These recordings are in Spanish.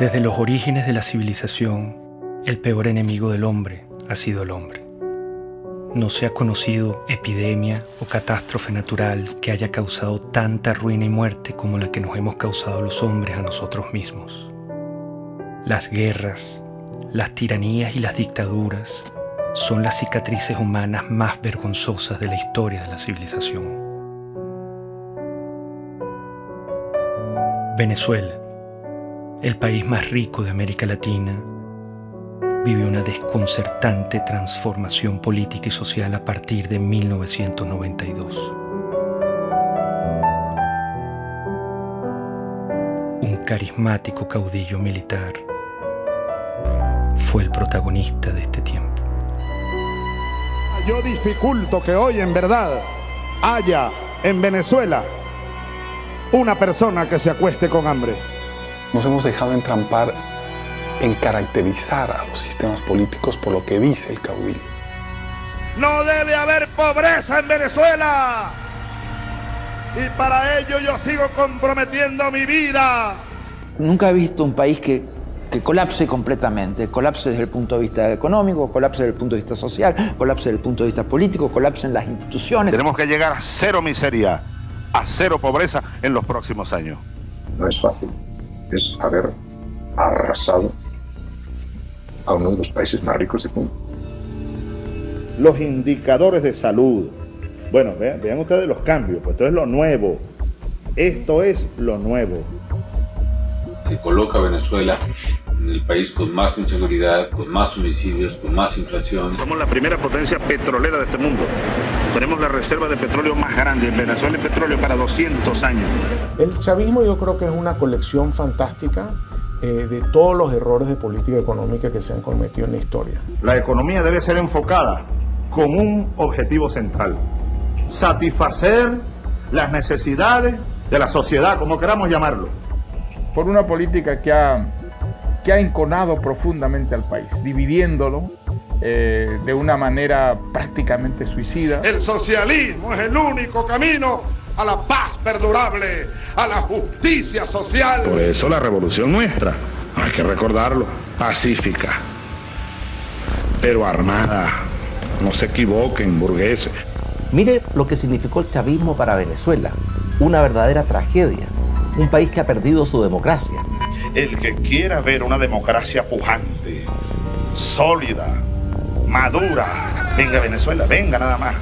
Desde los orígenes de la civilización, el peor enemigo del hombre ha sido el hombre. No se ha conocido epidemia o catástrofe natural que haya causado tanta ruina y muerte como la que nos hemos causado los hombres a nosotros mismos. Las guerras, las tiranías y las dictaduras son las cicatrices humanas más vergonzosas de la historia de la civilización. Venezuela, el país más rico de América Latina, vive una desconcertante transformación política y social a partir de 1992. Un carismático caudillo militar fue el protagonista de este tiempo. Yo dificulto que hoy en verdad haya en Venezuela una persona que se acueste con hambre. Nos hemos dejado entrampar en caracterizar a los sistemas políticos por lo que dice el caudillo. No debe haber pobreza en Venezuela. Y para ello yo sigo comprometiendo mi vida. Nunca he visto un país que colapse completamente. Colapse desde el punto de vista económico, colapse desde el punto de vista social, colapse desde el punto de vista político, colapse en las instituciones. Tenemos que llegar a cero miseria, a cero pobreza en los próximos años. No es fácil. Es haber arrasado a uno de los países más ricos del mundo. Los indicadores de salud. Bueno, vean ustedes los cambios, pues esto es lo nuevo. Esto es lo nuevo. Se coloca a Venezuela en el país con más inseguridad, con más homicidios, con más inflación. Somos la primera potencia petrolera de este mundo. Tenemos la reserva de petróleo más grande. En Venezuela hay petróleo para 200 años. El chavismo yo creo que es una colección fantástica de todos los errores de política económica que se han cometido en la historia. La economía debe ser enfocada con un objetivo central: satisfacer las necesidades de la sociedad, como queramos llamarlo. Por una política que ha enconado profundamente al país, dividiéndolo de una manera prácticamente suicida. El socialismo es el único camino a la paz perdurable, a la justicia social. Por eso la revolución nuestra, hay que recordarlo, pacífica, pero armada. No se equivoquen, burgueses. Mire lo que significó el chavismo para Venezuela. Una verdadera tragedia. Un país que ha perdido su democracia. El que quiera ver una democracia pujante, sólida, madura, venga a Venezuela, venga nada más.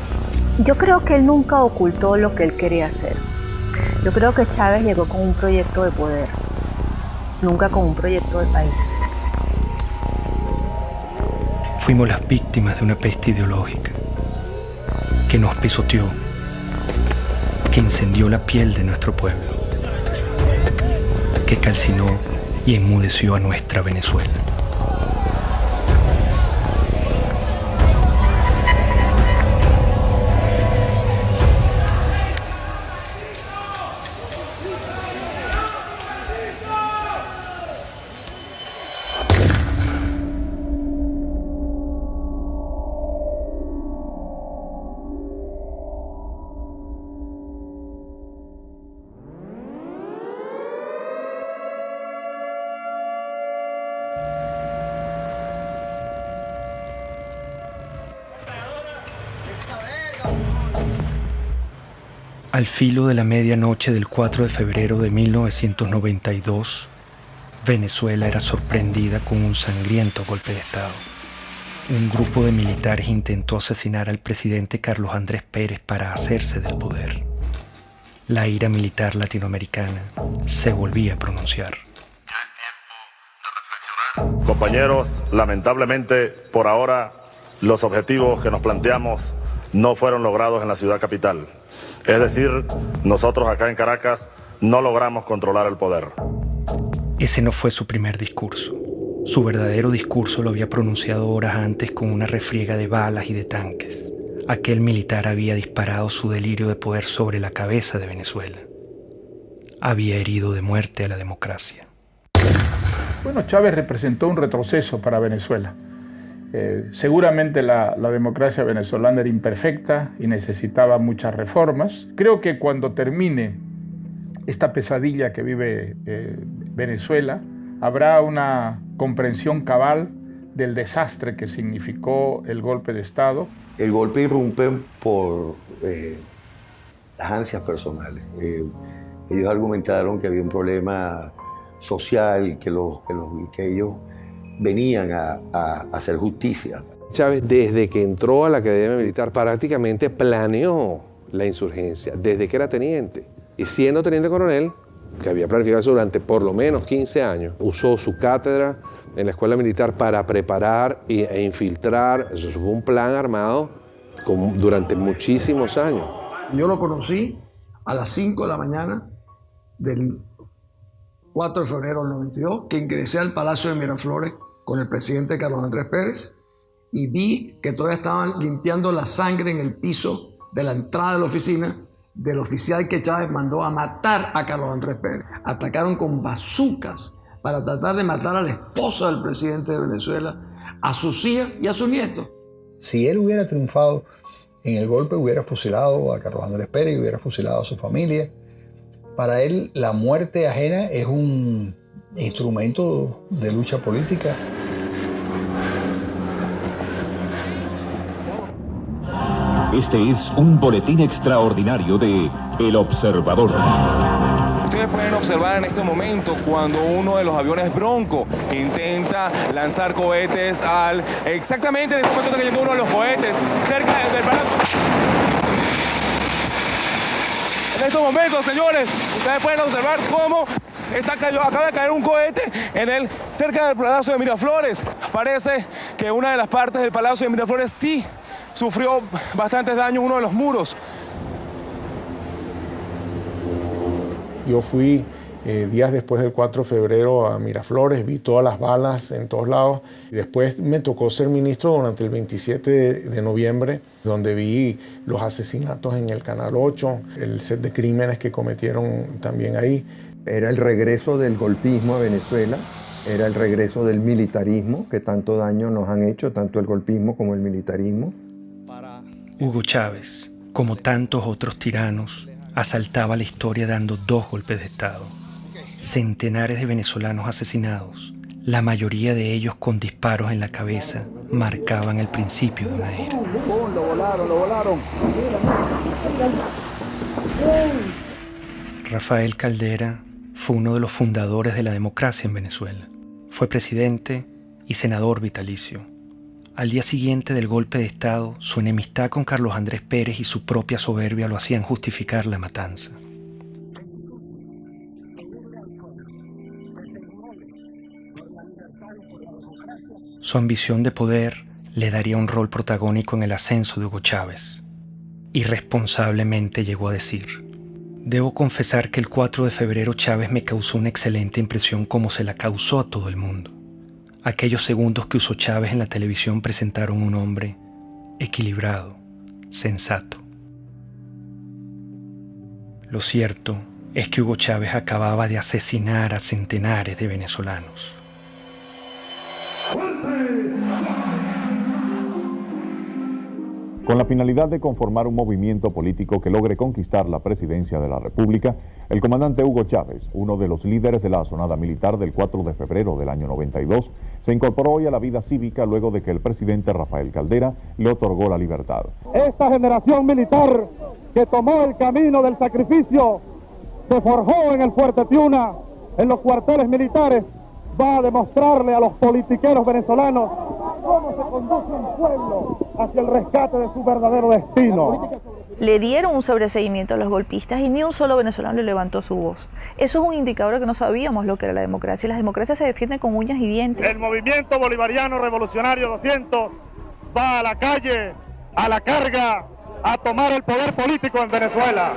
Yo creo que él nunca ocultó lo que él quería hacer. Yo creo que Chávez llegó con un proyecto de poder, nunca con un proyecto de país. Fuimos las víctimas de una peste ideológica que nos pisoteó, que incendió la piel de nuestro pueblo, que calcinó y enmudeció a nuestra Venezuela. Al filo de la medianoche del 4 de febrero de 1992, Venezuela era sorprendida con un sangriento golpe de Estado. Un grupo de militares intentó asesinar al presidente Carlos Andrés Pérez para hacerse del poder. La ira militar latinoamericana se volvía a pronunciar. Compañeros, lamentablemente, por ahora, los objetivos que nos planteamos no fueron logrados en la ciudad capital. Es decir, nosotros acá en Caracas no logramos controlar el poder. Ese no fue su primer discurso. Su verdadero discurso lo había pronunciado horas antes con una refriega de balas y de tanques. Aquel militar había disparado su delirio de poder sobre la cabeza de Venezuela. Había herido de muerte a la democracia. Bueno, Chávez representó un retroceso para Venezuela. Seguramente la democracia venezolana era imperfecta y necesitaba muchas reformas. Creo que cuando termine esta pesadilla que vive Venezuela, habrá una comprensión cabal del desastre que significó el golpe de Estado. El golpe irrumpe por las ansias personales. Ellos argumentaron que había un problema social, que ellos venían a hacer justicia. Chávez, desde que entró a la Academia Militar, prácticamente planeó la insurgencia, desde que era teniente. Y siendo teniente coronel, que había planificado eso durante por lo menos 15 años, usó su cátedra en la escuela militar para preparar e infiltrar. Eso fue un plan armado durante muchísimos años. Yo lo conocí a las 5 de la mañana del 4 de febrero del 92, que ingresé al Palacio de Miraflores con el presidente Carlos Andrés Pérez y vi que todavía estaban limpiando la sangre en el piso de la entrada de la oficina del oficial que Chávez mandó a matar a Carlos Andrés Pérez. Atacaron con bazucas para tratar de matar a la esposa del presidente de Venezuela, a sus hijas y a sus nietos. Si él hubiera triunfado en el golpe, hubiera fusilado a Carlos Andrés Pérez y hubiera fusilado a su familia. Para él, la muerte ajena es un instrumento de lucha política. Este es un boletín extraordinario de El Observador. Ustedes pueden observar en este momento cuando uno de los aviones Bronco intenta lanzar cohetes exactamente en este momento está cayendo uno de los cohetes cerca del palacio. En estos momentos, señores, ustedes pueden observar cómo acaba de caer un cohete cerca del Palacio de Miraflores. Parece que una de las partes del Palacio de Miraflores sí sufrió bastantes daños, uno de los muros. Yo fui días después del 4 de febrero a Miraflores, vi todas las balas en todos lados. Después me tocó ser ministro durante el 27 de noviembre, donde vi los asesinatos en el Canal 8, el set de crímenes que cometieron también ahí. Era el regreso del golpismo a Venezuela, era el regreso del militarismo, que tanto daño nos han hecho, tanto el golpismo como el militarismo. Hugo Chávez, como tantos otros tiranos, asaltaba la historia dando 2 golpes de Estado. Centenares de venezolanos asesinados, la mayoría de ellos con disparos en la cabeza, marcaban el principio de una era. Lo volaron. Rafael Caldera fue uno de los fundadores de la democracia en Venezuela. Fue presidente y senador vitalicio. Al día siguiente del golpe de Estado, su enemistad con Carlos Andrés Pérez y su propia soberbia lo hacían justificar la matanza. Su ambición de poder le daría un rol protagónico en el ascenso de Hugo Chávez. Irresponsablemente llegó a decir: debo confesar que el 4 de febrero Chávez me causó una excelente impresión como se la causó a todo el mundo. Aquellos segundos que usó Chávez en la televisión presentaron un hombre equilibrado, sensato. Lo cierto es que Hugo Chávez acababa de asesinar a centenares de venezolanos. Con la finalidad de conformar un movimiento político que logre conquistar la presidencia de la República, el comandante Hugo Chávez, uno de los líderes de la asonada militar del 4 de febrero del año 92, se incorporó hoy a la vida cívica luego de que el presidente Rafael Caldera le otorgó la libertad. Esta generación militar que tomó el camino del sacrificio, se forjó en el Fuerte Tiuna, en los cuarteles militares, va a demostrarle a los politiqueros venezolanos cómo se conduce un pueblo hacia el rescate de su verdadero destino. Le dieron un sobreseguimiento a los golpistas y ni un solo venezolano le levantó su voz. Eso es un indicador de que no sabíamos lo que era la democracia. Las democracias se defienden con uñas y dientes. El movimiento bolivariano revolucionario 200 va a la calle, a la carga, a tomar el poder político en Venezuela.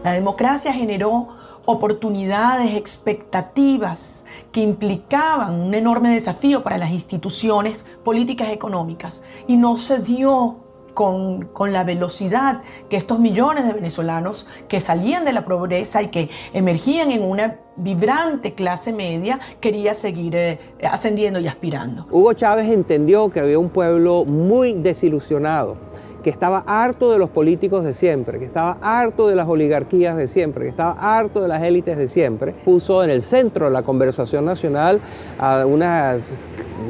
La democracia generó oportunidades, expectativas que implicaban un enorme desafío para las instituciones políticas y económicas. Y no se dio con la velocidad que estos millones de venezolanos que salían de la pobreza y que emergían en una vibrante clase media quería seguir ascendiendo y aspirando. Hugo Chávez entendió que había un pueblo muy desilusionado, que estaba harto de los políticos de siempre, que estaba harto de las oligarquías de siempre, que estaba harto de las élites de siempre. Puso en el centro de la conversación nacional a un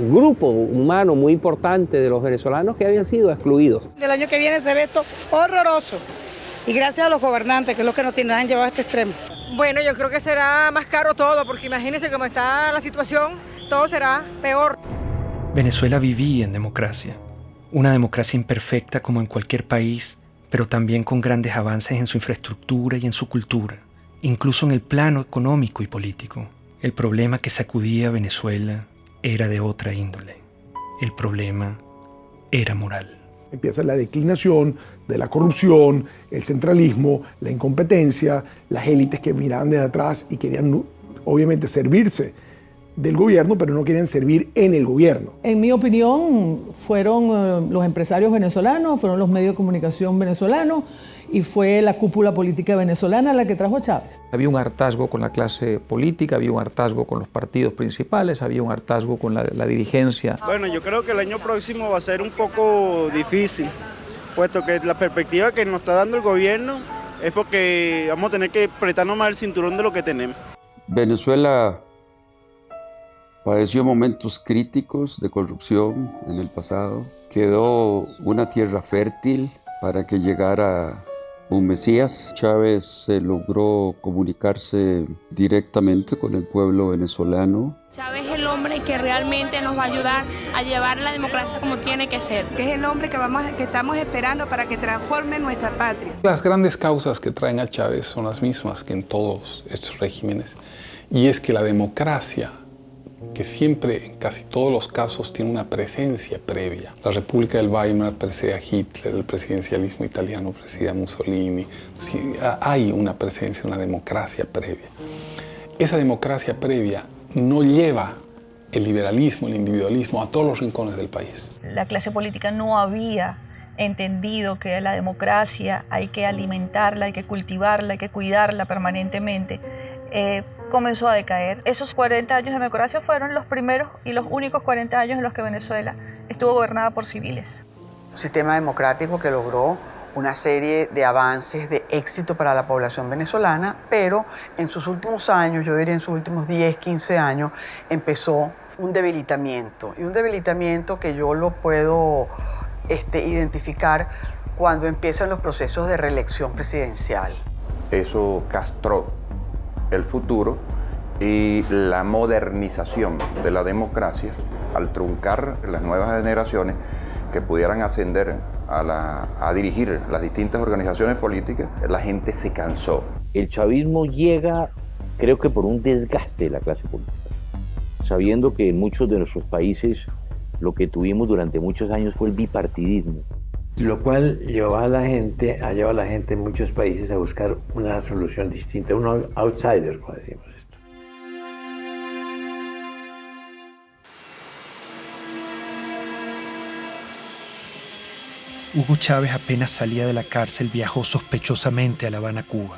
grupo humano muy importante de los venezolanos que habían sido excluidos. El año que viene se ve esto horroroso y gracias a los gobernantes, que es lo que nos han llevado a este extremo. Bueno, yo creo que será más caro todo, porque imagínense cómo está la situación, todo será peor. Venezuela vivía en democracia. Una democracia imperfecta como en cualquier país, pero también con grandes avances en su infraestructura y en su cultura, incluso en el plano económico y político. El problema que sacudía a Venezuela era de otra índole. El problema era moral. Empieza la declinación de la corrupción, el centralismo, la incompetencia, las élites que miraban desde atrás y querían obviamente servirse del gobierno, pero no querían servir en el gobierno. En mi opinión, fueron los empresarios venezolanos, fueron los medios de comunicación venezolanos y fue la cúpula política venezolana la que trajo a Chávez. Había un hartazgo con la clase política, había un hartazgo con los partidos principales, había un hartazgo con la dirigencia. Bueno, yo creo que el año próximo va a ser un poco difícil, puesto que la perspectiva que nos está dando el gobierno es porque vamos a tener que apretarnos más el cinturón de lo que tenemos. Venezuela padeció momentos críticos de corrupción en el pasado. Quedó una tierra fértil para que llegara un Mesías. Chávez logró comunicarse directamente con el pueblo venezolano. Chávez es el hombre que realmente nos va a ayudar a llevar la democracia como tiene que ser. Que es el hombre que estamos esperando para que transforme nuestra patria. Las grandes causas que traen a Chávez son las mismas que en todos estos regímenes, y es que la democracia, que siempre, en casi todos los casos, tiene una presencia previa. La República del Weimar precede a Hitler, el presidencialismo italiano precede a Mussolini. Sí, hay una presencia, una democracia previa. Esa democracia previa no lleva el liberalismo, el individualismo a todos los rincones del país. La clase política no había entendido que la democracia hay que alimentarla, hay que cultivarla, hay que cuidarla permanentemente. Comenzó a decaer. Esos 40 años de democracia fueron los primeros y los únicos 40 años en los que Venezuela estuvo gobernada por civiles. Un sistema democrático que logró una serie de avances de éxito para la población venezolana, pero en sus últimos años, yo diría en sus últimos 10, 15 años, empezó un debilitamiento. Y un debilitamiento que yo lo puedo identificar cuando empiezan los procesos de reelección presidencial. Eso castró el futuro y la modernización de la democracia al truncar las nuevas generaciones que pudieran ascender a dirigir las distintas organizaciones políticas. La gente se cansó. El chavismo llega, creo que por un desgaste de la clase política, sabiendo que en muchos de nuestros países lo que tuvimos durante muchos años fue el bipartidismo. Lo cual ha llevado a la gente en muchos países a buscar una solución distinta, un outsider, como decimos esto. Hugo Chávez apenas salía de la cárcel viajó sospechosamente a La Habana, Cuba.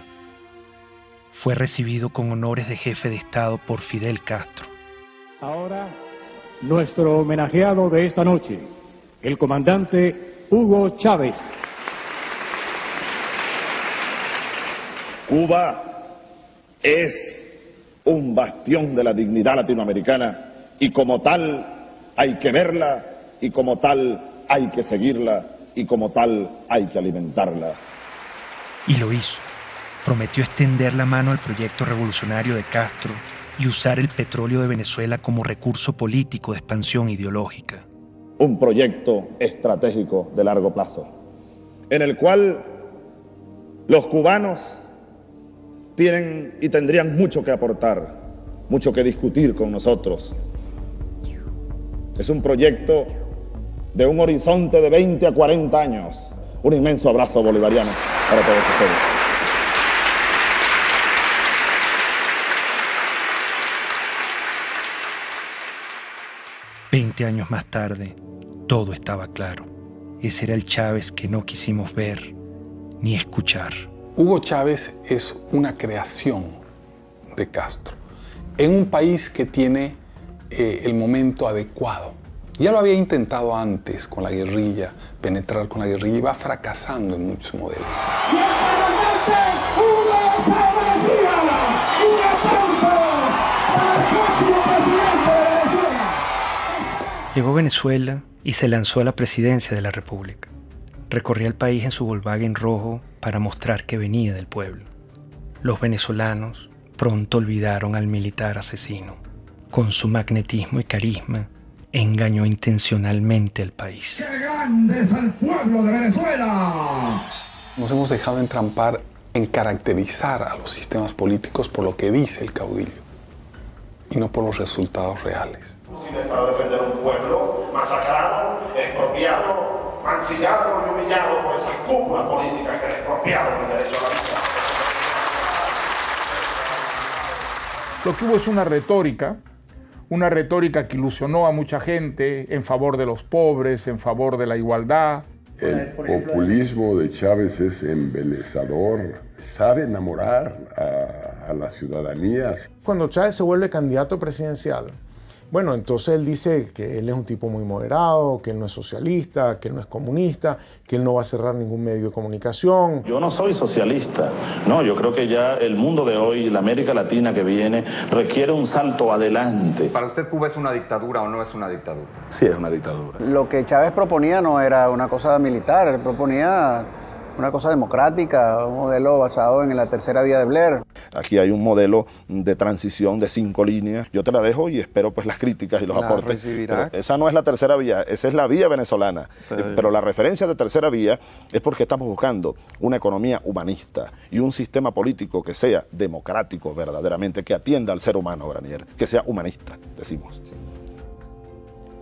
Fue recibido con honores de jefe de Estado por Fidel Castro. Ahora, nuestro homenajeado de esta noche, el comandante Hugo Chávez. Cuba es un bastión de la dignidad latinoamericana y como tal hay que verla y como tal hay que seguirla y como tal hay que alimentarla. Y lo hizo. Prometió extender la mano al proyecto revolucionario de Castro y usar el petróleo de Venezuela como recurso político de expansión ideológica. Un proyecto estratégico de largo plazo, en el cual los cubanos tienen y tendrían mucho que aportar, mucho que discutir con nosotros. Es un proyecto de un horizonte de 20 a 40 años. Un inmenso abrazo bolivariano para todos ustedes. 20 años más tarde, todo estaba claro. Ese era el Chávez que no quisimos ver ni escuchar. Hugo Chávez es una creación de Castro en un país que tiene el momento adecuado. Ya lo había intentado antes con la guerrilla, penetrar con la guerrilla, y va fracasando en muchos modelos. Llegó a Venezuela y se lanzó a la presidencia de la República. Recorría el país en su Volkswagen rojo para mostrar que venía del pueblo. Los venezolanos pronto olvidaron al militar asesino. Con su magnetismo y carisma, engañó intencionalmente al país. ¡Qué grande es el pueblo de Venezuela! Nos hemos dejado entrampar en caracterizar a los sistemas políticos por lo que dice el caudillo y no por los resultados reales. Para defender un pueblo masacrado, expropiado, mancillado y humillado por esas cúpulas políticas que le expropiaron el derecho a la vida. Lo que hubo es una retórica que ilusionó a mucha gente en favor de los pobres, en favor de la igualdad. El populismo de Chávez es embelezador, sabe enamorar a la ciudadanía. Cuando Chávez se vuelve candidato presidencial, bueno, entonces él dice que él es un tipo muy moderado, que él no es socialista, que él no es comunista, que él no va a cerrar ningún medio de comunicación. Yo no soy socialista, no, yo creo que ya el mundo de hoy, la América Latina que viene, requiere un salto adelante. ¿Para usted Cuba es una dictadura o no es una dictadura? Sí, es una dictadura. Lo que Chávez proponía no era una cosa militar, él proponía una cosa democrática, un modelo basado en la tercera vía de Blair. Aquí hay un modelo de transición de 5 líneas. Yo te la dejo y espero pues las críticas y los aportes. Pero esa no es la tercera vía, esa es la vía venezolana. Pero la referencia de tercera vía es porque estamos buscando una economía humanista y un sistema político que sea democrático verdaderamente, que atienda al ser humano, Granier, que sea humanista, decimos.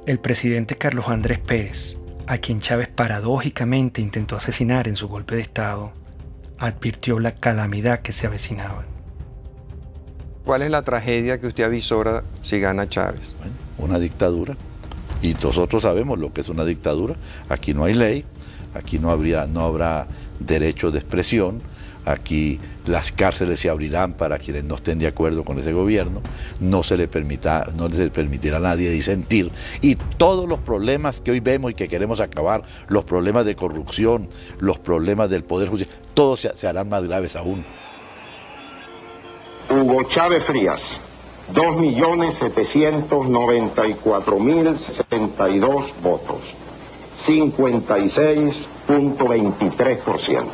El presidente Carlos Andrés Pérez, a quien Chávez paradójicamente intentó asesinar en su golpe de Estado, advirtió la calamidad que se avecinaba. ¿Cuál es la tragedia que usted avisora si gana Chávez? Bueno, una dictadura. Y nosotros sabemos lo que es una dictadura. Aquí no hay ley, aquí no habrá derecho de expresión, aquí las cárceles se abrirán para quienes no estén de acuerdo con ese gobierno, no se le permitirá a nadie disentir, y todos los problemas que hoy vemos y que queremos acabar, los problemas de corrupción, los problemas del Poder Judicial, todos se harán más graves aún. Hugo Chávez Frías, 2.794.062 votos, 56.23%.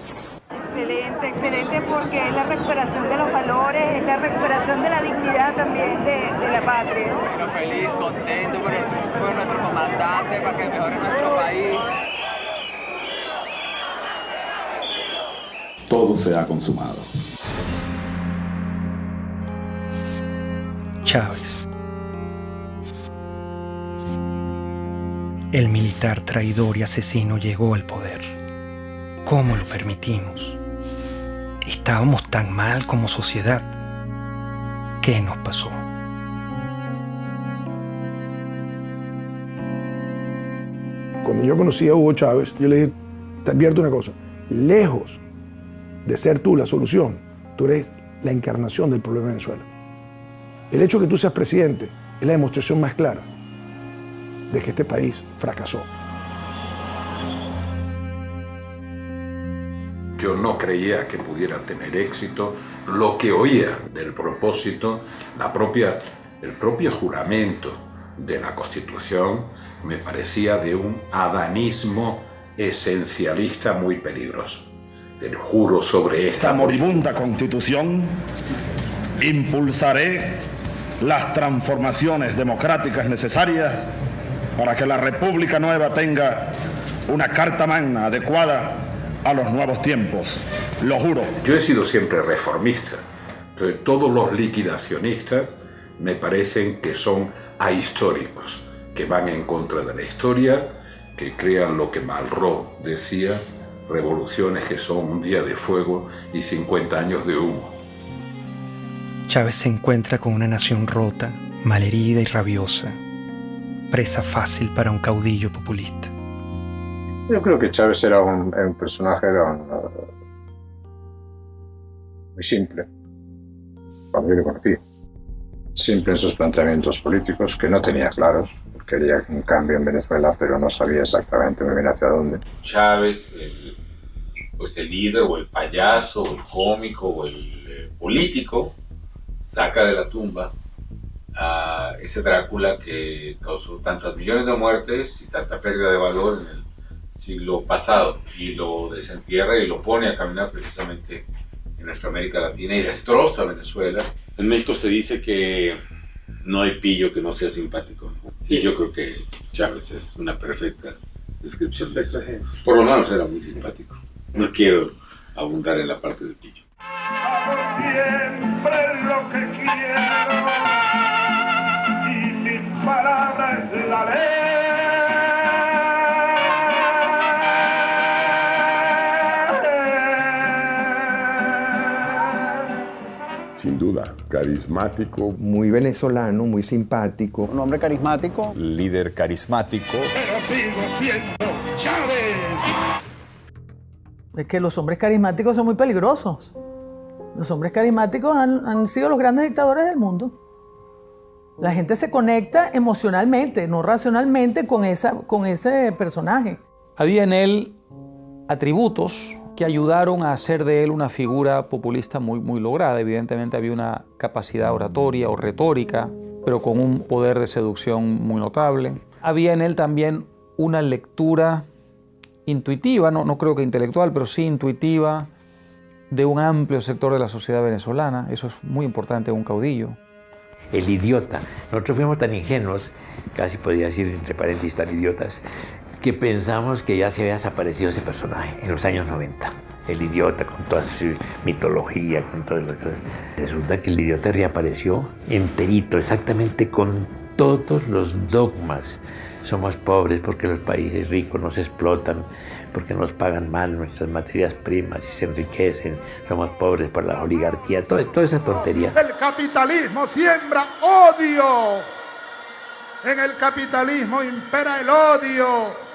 Excelente, excelente, porque es la recuperación de los valores, es la recuperación de la dignidad también de la patria. Bueno, feliz, contento por el triunfo de nuestro comandante para que mejore nuestro país. Todo se ha consumado. Chávez. El militar traidor y asesino llegó al poder. ¿Cómo lo permitimos? ¿Estábamos tan mal como sociedad? ¿Qué nos pasó? Cuando yo conocí a Hugo Chávez, yo le dije, te advierto una cosa, lejos de ser tú la solución, tú eres la encarnación del problema de Venezuela. El hecho de que tú seas presidente es la demostración más clara de que este país fracasó. Yo no creía que pudiera tener éxito. Lo que oía del propósito, el propio juramento de la Constitución, me parecía de un adanismo esencialista muy peligroso. Te lo juro sobre esta moribunda Constitución, impulsaré las transformaciones democráticas necesarias para que la República Nueva tenga una carta magna adecuada a los nuevos tiempos, lo juro. Yo he sido siempre reformista, entonces todos los liquidacionistas me parecen que son ahistóricos, que van en contra de la historia, que crean lo que Malraux decía, revoluciones que son un día de fuego y 50 años de humo. Chávez se encuentra con una nación rota, malherida y rabiosa, presa fácil para un caudillo populista. Yo creo que Chávez era un personaje muy simple, cuando yo lo conocí. Simple en sus planteamientos políticos, que no tenía claros. Quería un cambio en Venezuela, pero no sabía exactamente muy bien hacia dónde. Chávez, el líder o el payaso o el cómico o el político, saca de la tumba a ese Drácula que causó tantas millones de muertes y tanta pérdida de valor en el siglo pasado, y lo desentierra y lo pone a caminar precisamente en nuestra América Latina y destroza Venezuela. En México se dice que no hay pillo que no sea simpático, ¿no? Y yo creo que Chávez es una perfecta descripción de eso. Por lo menos era muy simpático. No quiero abundar en la parte del pillo. Siempre lo que quiero y mi palabra es la ley. Sin duda, carismático. Muy venezolano, muy simpático. Un hombre carismático. Líder carismático. Pero sigo siendo Chávez. Es que los hombres carismáticos son muy peligrosos. Los hombres carismáticos han sido los grandes dictadores del mundo. La gente se conecta emocionalmente, no racionalmente, con ese personaje. Había en él atributos que ayudaron a hacer de él una figura populista muy lograda. Evidentemente había una capacidad oratoria o retórica, pero con un poder de seducción muy notable. Había en él también una lectura intuitiva, no creo que intelectual, pero sí intuitiva, de un amplio sector de la sociedad venezolana. Eso es muy importante en un caudillo. El idiota. Nosotros fuimos tan ingenuos, casi podría decir entre paréntesis tan idiotas, que pensamos que ya se había desaparecido ese personaje en los años 90. El idiota con toda su mitología, con todo lo que... Resulta que el idiota reapareció enterito, exactamente con todos los dogmas. Somos pobres porque los países ricos nos explotan, porque nos pagan mal nuestras materias primas y se enriquecen. Somos pobres por la oligarquía, toda esa tontería. El capitalismo siembra odio. En el capitalismo impera el odio.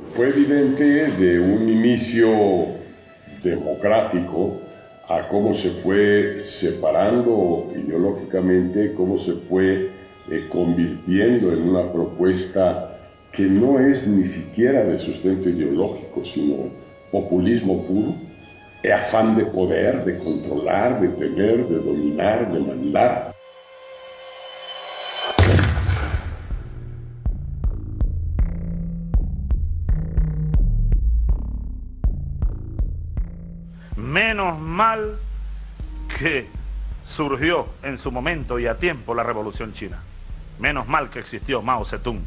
Fue evidente de un inicio democrático a cómo se fue separando ideológicamente, cómo se fue convirtiendo en una propuesta que no es ni siquiera de sustento ideológico, sino populismo puro, afán de poder, de controlar, de tener, de dominar, de mandar. Menos mal que surgió en su momento y a tiempo la Revolución China. Menos mal que existió Mao Zedong.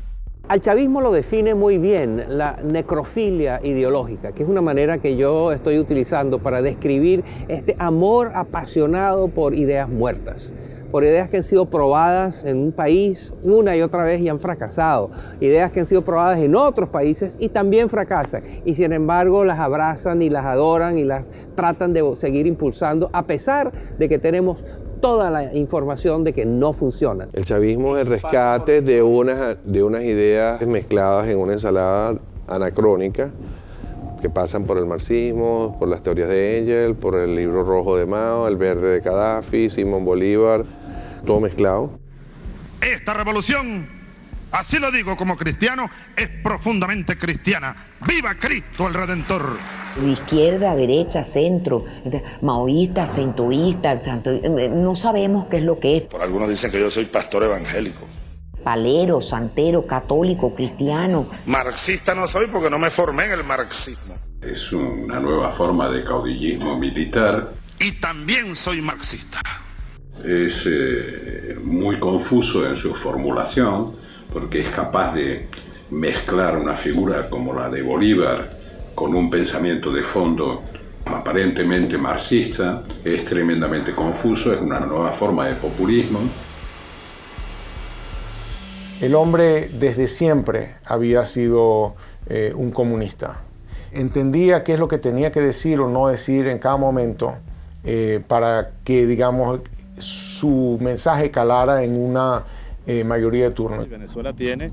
Al chavismo lo define muy bien la necrofilia ideológica, que es una manera que yo estoy utilizando para describir este amor apasionado por ideas muertas, por ideas que han sido probadas en un país una y otra vez y han fracasado, ideas que han sido probadas en otros países y también fracasan, y sin embargo las abrazan y las adoran y las tratan de seguir impulsando a pesar de que tenemos toda la información de que no funcionan. El chavismo es el rescate de unas ideas mezcladas en una ensalada anacrónica que pasan por el marxismo, por las teorías de Engels, por el libro rojo de Mao, el verde de Gaddafi, Simón Bolívar, todo mezclado. Esta revolución, así lo digo como cristiano, es profundamente cristiana. ¡Viva Cristo el Redentor! De izquierda, derecha, centro, maoísta, centroísta, no sabemos qué es lo que es. Por algunos dicen que yo soy pastor evangélico. Palero, santero, católico, cristiano. Marxista no soy porque no me formé en el marxismo. Es una nueva forma de caudillismo militar. Y también soy marxista. Es muy confuso en su formulación porque es capaz de mezclar una figura como la de Bolívar con un pensamiento de fondo aparentemente marxista. Es tremendamente confuso, es una nueva forma de populismo. El hombre desde siempre había sido un comunista. Entendía qué es lo que tenía que decir o no decir en cada momento para que, digamos, su mensaje calara en una mayoría de turnos. Venezuela tiene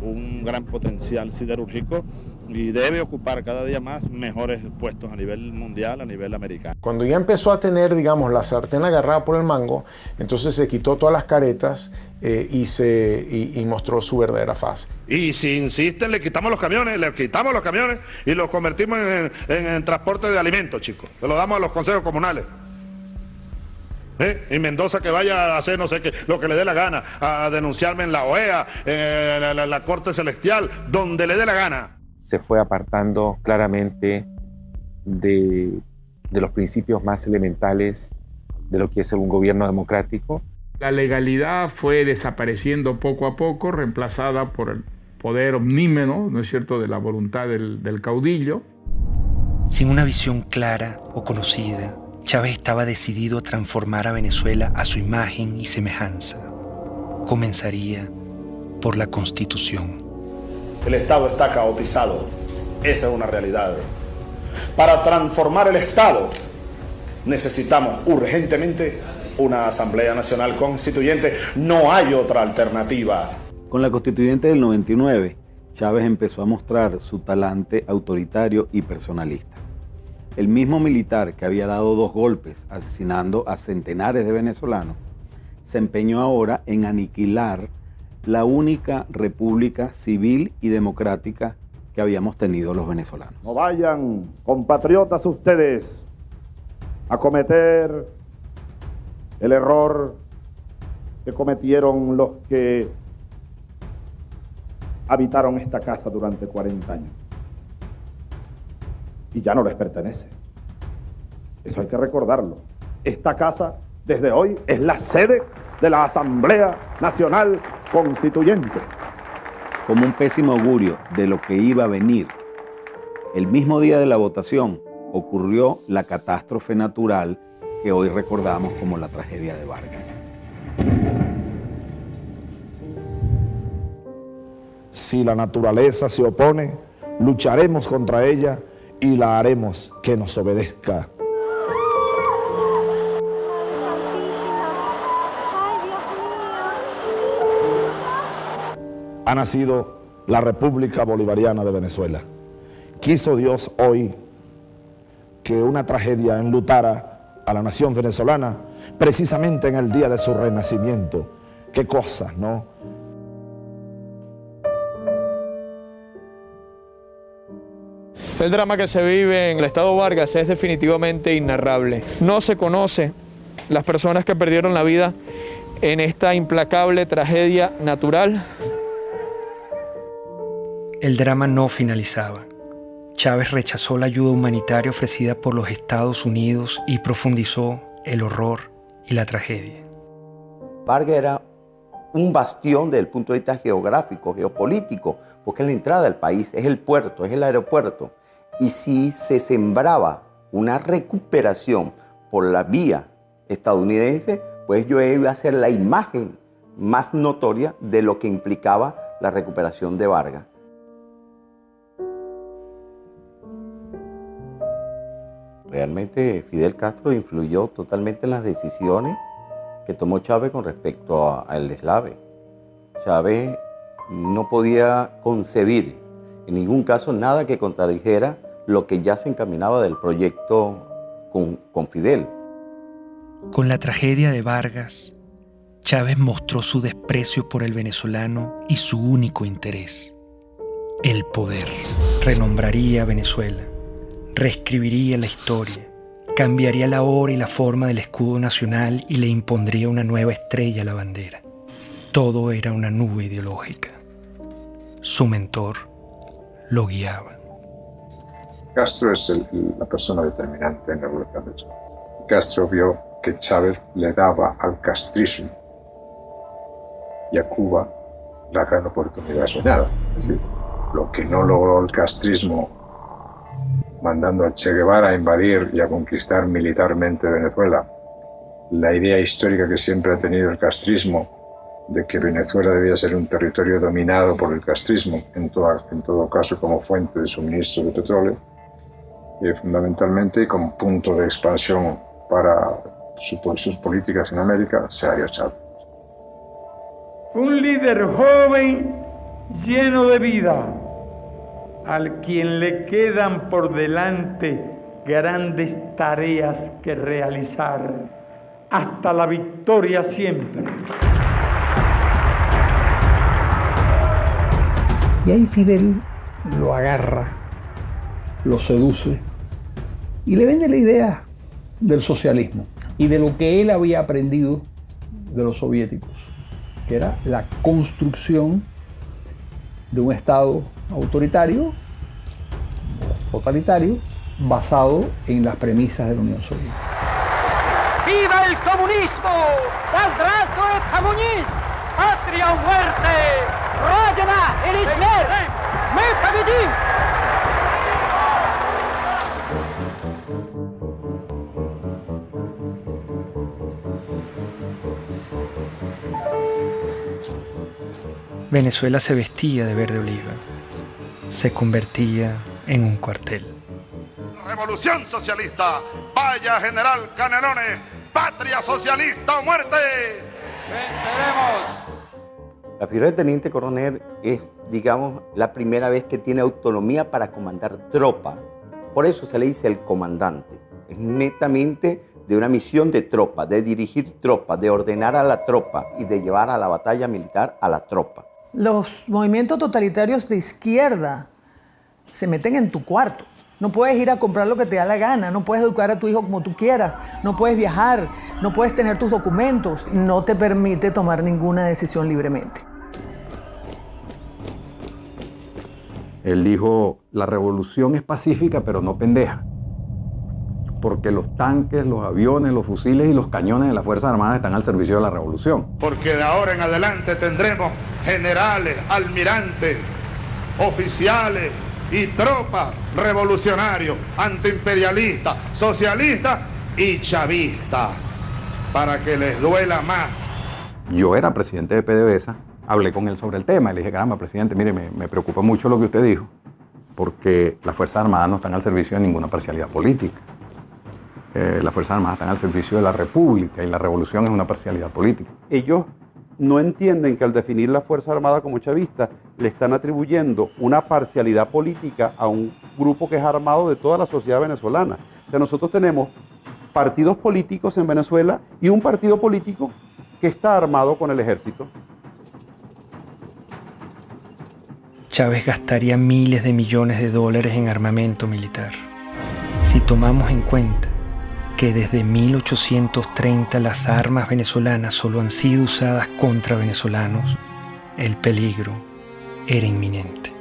un gran potencial siderúrgico y debe ocupar cada día más mejores puestos a nivel mundial, a nivel americano. Cuando ya empezó a tener, digamos, la sartén agarrada por el mango, entonces se quitó todas las caretas y mostró su verdadera faz. Y si insisten, le quitamos los camiones y los convertimos en transporte de alimentos, chicos. Se lo damos a los consejos comunales. Y Mendoza que vaya a hacer no sé qué, lo que le dé la gana, a denunciarme en la OEA, en la Corte Celestial, donde le dé la gana. Se fue apartando claramente de los principios más elementales de lo que es un gobierno democrático. La legalidad fue desapareciendo poco a poco, reemplazada por el poder omnímodo, ¿no es cierto?, de la voluntad del caudillo. Sin una visión clara o conocida, Chávez estaba decidido a transformar a Venezuela a su imagen y semejanza. Comenzaría por la Constitución. El Estado está caotizado. Esa es una realidad. Para transformar el Estado necesitamos urgentemente una Asamblea Nacional Constituyente. No hay otra alternativa. Con la Constituyente del 99, Chávez empezó a mostrar su talante autoritario y personalista. El mismo militar que había dado 2 golpes asesinando a centenares de venezolanos, se empeñó ahora en aniquilar la única república civil y democrática que habíamos tenido los venezolanos. No vayan, compatriotas, ustedes a cometer el error que cometieron los que habitaron esta casa durante 40 años. Y ya no les pertenece. Eso hay que recordarlo. Esta casa, desde hoy, es la sede de la Asamblea Nacional Constituyente. Como un pésimo augurio de lo que iba a venir, el mismo día de la votación ocurrió la catástrofe natural que hoy recordamos como la tragedia de Vargas. Si la naturaleza se opone, lucharemos contra ella y la haremos que nos obedezca. Ha nacido la República Bolivariana de Venezuela. Quiso Dios hoy que una tragedia enlutara a la nación venezolana precisamente en el día de su renacimiento. Qué cosas, ¿no? El drama que se vive en el estado Vargas es definitivamente inarrable. No se conoce las personas que perdieron la vida en esta implacable tragedia natural. El drama no finalizaba. Chávez rechazó la ayuda humanitaria ofrecida por los Estados Unidos y profundizó el horror y la tragedia. Vargas era un bastión desde el punto de vista geográfico, geopolítico, porque es la entrada del país, es el puerto, es el aeropuerto. Y si se sembraba una recuperación por la vía estadounidense, pues yo iba a ser la imagen más notoria de lo que implicaba la recuperación de Vargas. Realmente Fidel Castro influyó totalmente en las decisiones que tomó Chávez con respecto al deslave. Chávez no podía concebir en ningún caso nada que contradijera lo que ya se encaminaba del proyecto con Fidel. Con la tragedia de Vargas, Chávez mostró su desprecio por el venezolano y su único interés, el poder. Renombraría a Venezuela, reescribiría la historia, cambiaría la hora y la forma del escudo nacional y le impondría una nueva estrella a la bandera. Todo era una nube ideológica. Su mentor lo guiaba. Castro es la persona determinante en la revolución de Chávez. Castro vio que Chávez le daba al castrismo y a Cuba la gran oportunidad soñada. Es decir, lo que no logró el castrismo mandando a Che Guevara a invadir y a conquistar militarmente Venezuela, la idea histórica que siempre ha tenido el castrismo de que Venezuela debía ser un territorio dominado por el castrismo, en todo caso como fuente de suministro de petróleo, fundamentalmente y como punto de expansión para sus políticas en América, Sergio Chávez. Un líder joven lleno de vida, al quien le quedan por delante grandes tareas que realizar, hasta la victoria siempre. Y ahí Fidel lo agarra, lo seduce y le vende la idea del socialismo y de lo que él había aprendido de los soviéticos, que era la construcción de un Estado autoritario, totalitario, basado en las premisas de la Unión Soviética. ¡Viva el comunismo! ¡Здравствует коммунизм! ¡Patria o muerte! ¡Родина или смерть! ¡Мы победим! Venezuela se vestía de verde oliva, se convertía en un cuartel. Revolución socialista, vaya General Canelones, patria socialista o muerte. ¡Venceremos! La figura de teniente coronel es, digamos, la primera vez que tiene autonomía para comandar tropa. Por eso se le dice el comandante. Es netamente de una misión de tropa, de dirigir tropa, de ordenar a la tropa y de llevar a la batalla militar a la tropa. Los movimientos totalitarios de izquierda se meten en tu cuarto. No puedes ir a comprar lo que te da la gana, no puedes educar a tu hijo como tú quieras, no puedes viajar, no puedes tener tus documentos, no te permite tomar ninguna decisión libremente. Él dijo, la revolución es pacífica pero no pendeja, porque los tanques, los aviones, los fusiles y los cañones de las Fuerzas Armadas están al servicio de la revolución. Porque de ahora en adelante tendremos generales, almirantes, oficiales y tropas revolucionarios, antiimperialistas, socialistas y chavistas, para que les duela más. Yo era presidente de PDVSA, hablé con él sobre el tema y le dije, caramba, presidente, mire, me preocupa mucho lo que usted dijo, porque las Fuerzas Armadas no están al servicio de ninguna parcialidad política. Las Fuerzas Armadas están al servicio de la República y la revolución es una parcialidad política. Ellos no entienden que al definir la Fuerza Armada como chavista le están atribuyendo una parcialidad política a un grupo que es armado de toda la sociedad venezolana. O sea, nosotros tenemos partidos políticos en Venezuela y un partido político que está armado con el ejército. Chávez gastaría miles de millones de dólares en armamento militar. Si tomamos en cuenta que desde 1830 las armas venezolanas solo han sido usadas contra venezolanos, el peligro era inminente.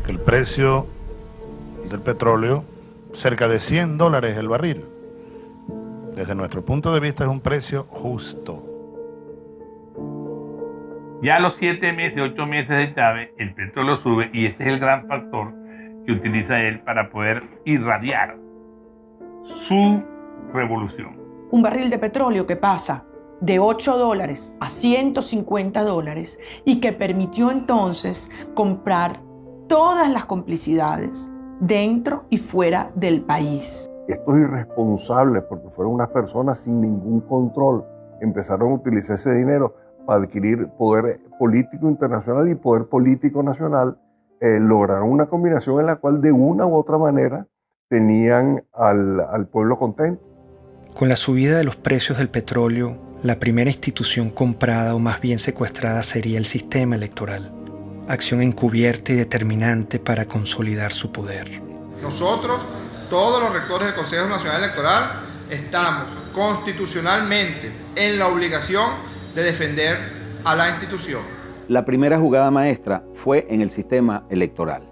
El precio del petróleo, cerca de $100 el barril. Desde nuestro punto de vista es un precio justo. Ya a los 7 meses, 8 meses de Chávez, el petróleo sube y ese es el gran factor que utiliza él para poder irradiar su revolución. Un barril de petróleo que pasa de $8 a $150 y que permitió entonces comprar todas las complicidades dentro y fuera del país. Estos irresponsables, porque fueron unas personas sin ningún control, empezaron a utilizar ese dinero para adquirir poder político internacional y poder político nacional, lograron una combinación en la cual de una u otra manera tenían al pueblo contento. Con la subida de los precios del petróleo, la primera institución comprada o más bien secuestrada sería el sistema electoral, acción encubierta y determinante para consolidar su poder. Nosotros, todos los rectores del Consejo Nacional Electoral, estamos constitucionalmente en la obligación de defender a la institución. La primera jugada maestra fue en el sistema electoral.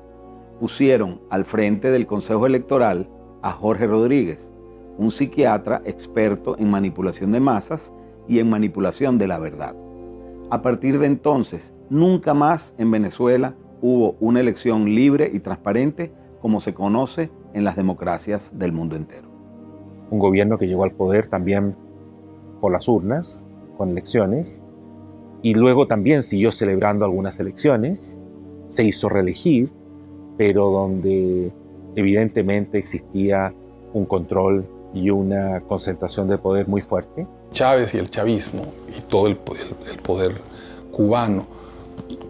Pusieron al frente del Consejo Electoral a Jorge Rodríguez, un psiquiatra experto en manipulación de masas y en manipulación de la verdad. A partir de entonces, nunca más en Venezuela hubo una elección libre y transparente como se conoce en las democracias del mundo entero. Un gobierno que llegó al poder también por las urnas, con elecciones, y luego también siguió celebrando algunas elecciones, se hizo reelegir, pero donde evidentemente existía un control y una concentración de poder muy fuerte. Chávez y el chavismo y todo el poder cubano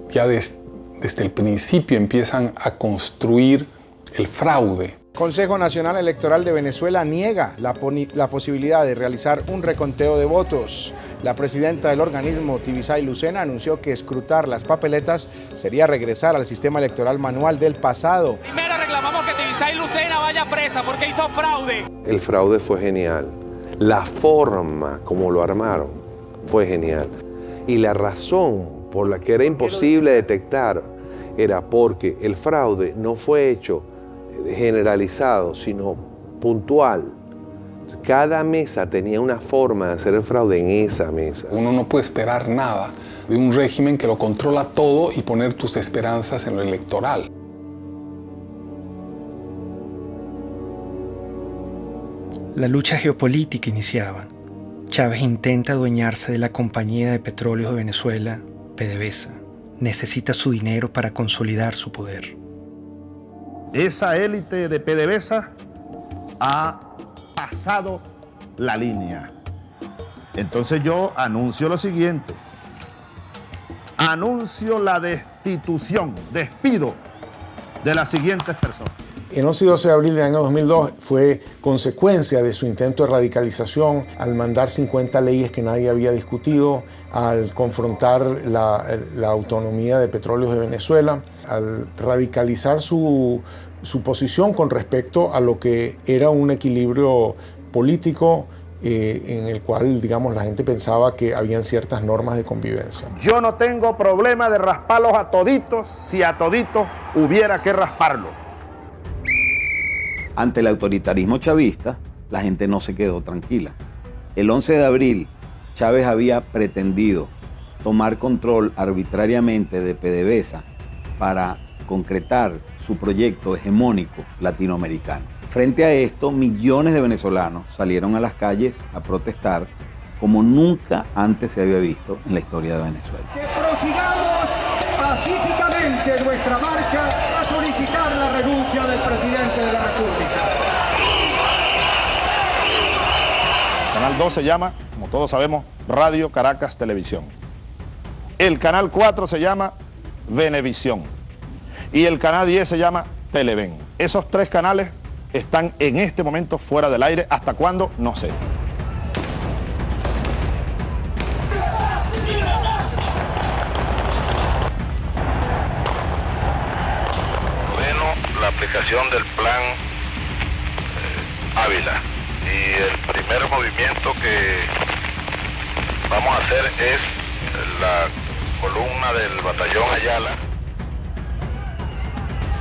ya desde el principio empiezan a construir el fraude. Consejo Nacional Electoral de Venezuela niega la posibilidad de realizar un reconteo de votos. La presidenta del organismo, Tibisay Lucena, anunció que escrutar las papeletas sería regresar al sistema electoral manual del pasado. Primero reclamamos que Tibisay Lucena vaya presa porque hizo fraude. El fraude fue genial. La forma como lo armaron fue genial. Y la razón por la que era imposible detectar era porque el fraude no fue hecho generalizado, sino puntual. Cada mesa tenía una forma de hacer el fraude en esa mesa. Uno no puede esperar nada de un régimen que lo controla todo y poner tus esperanzas en lo electoral. La lucha geopolítica iniciaba. Chávez intenta adueñarse de la Compañía de Petróleos de Venezuela, PDVSA. Necesita su dinero para consolidar su poder. Esa élite de PDVSA ha pasado la línea. Entonces yo anuncio lo siguiente. Anuncio la destitución, despido de las siguientes personas. El 11 y 12 de abril del año 2002 fue consecuencia de su intento de radicalización al mandar 50 leyes que nadie había discutido, al confrontar la autonomía de Petróleos de Venezuela, al radicalizar su posición con respecto a lo que era un equilibrio político en el cual, digamos, la gente pensaba que habían ciertas normas de convivencia. Yo no tengo problema de rasparlos a toditos si a toditos hubiera que rasparlo. Ante el autoritarismo chavista, la gente no se quedó tranquila. El 11 de abril, Chávez había pretendido tomar control arbitrariamente de PDVSA para concretar su proyecto hegemónico latinoamericano. Frente a esto, millones de venezolanos salieron a las calles a protestar como nunca antes se había visto en la historia de Venezuela. Que prosigamos pacíficamente nuestra marcha a solicitar la renuncia del presidente de la República. Canal 2 se llama, como todos sabemos, Radio Caracas Televisión. El canal 4 se llama Venevisión. Y el canal 10 se llama Televen. Esos tres canales están en este momento fuera del aire. ¿Hasta cuándo? No sé. La aplicación del plan Ávila, y el primer movimiento que vamos a hacer es la columna del batallón Ayala.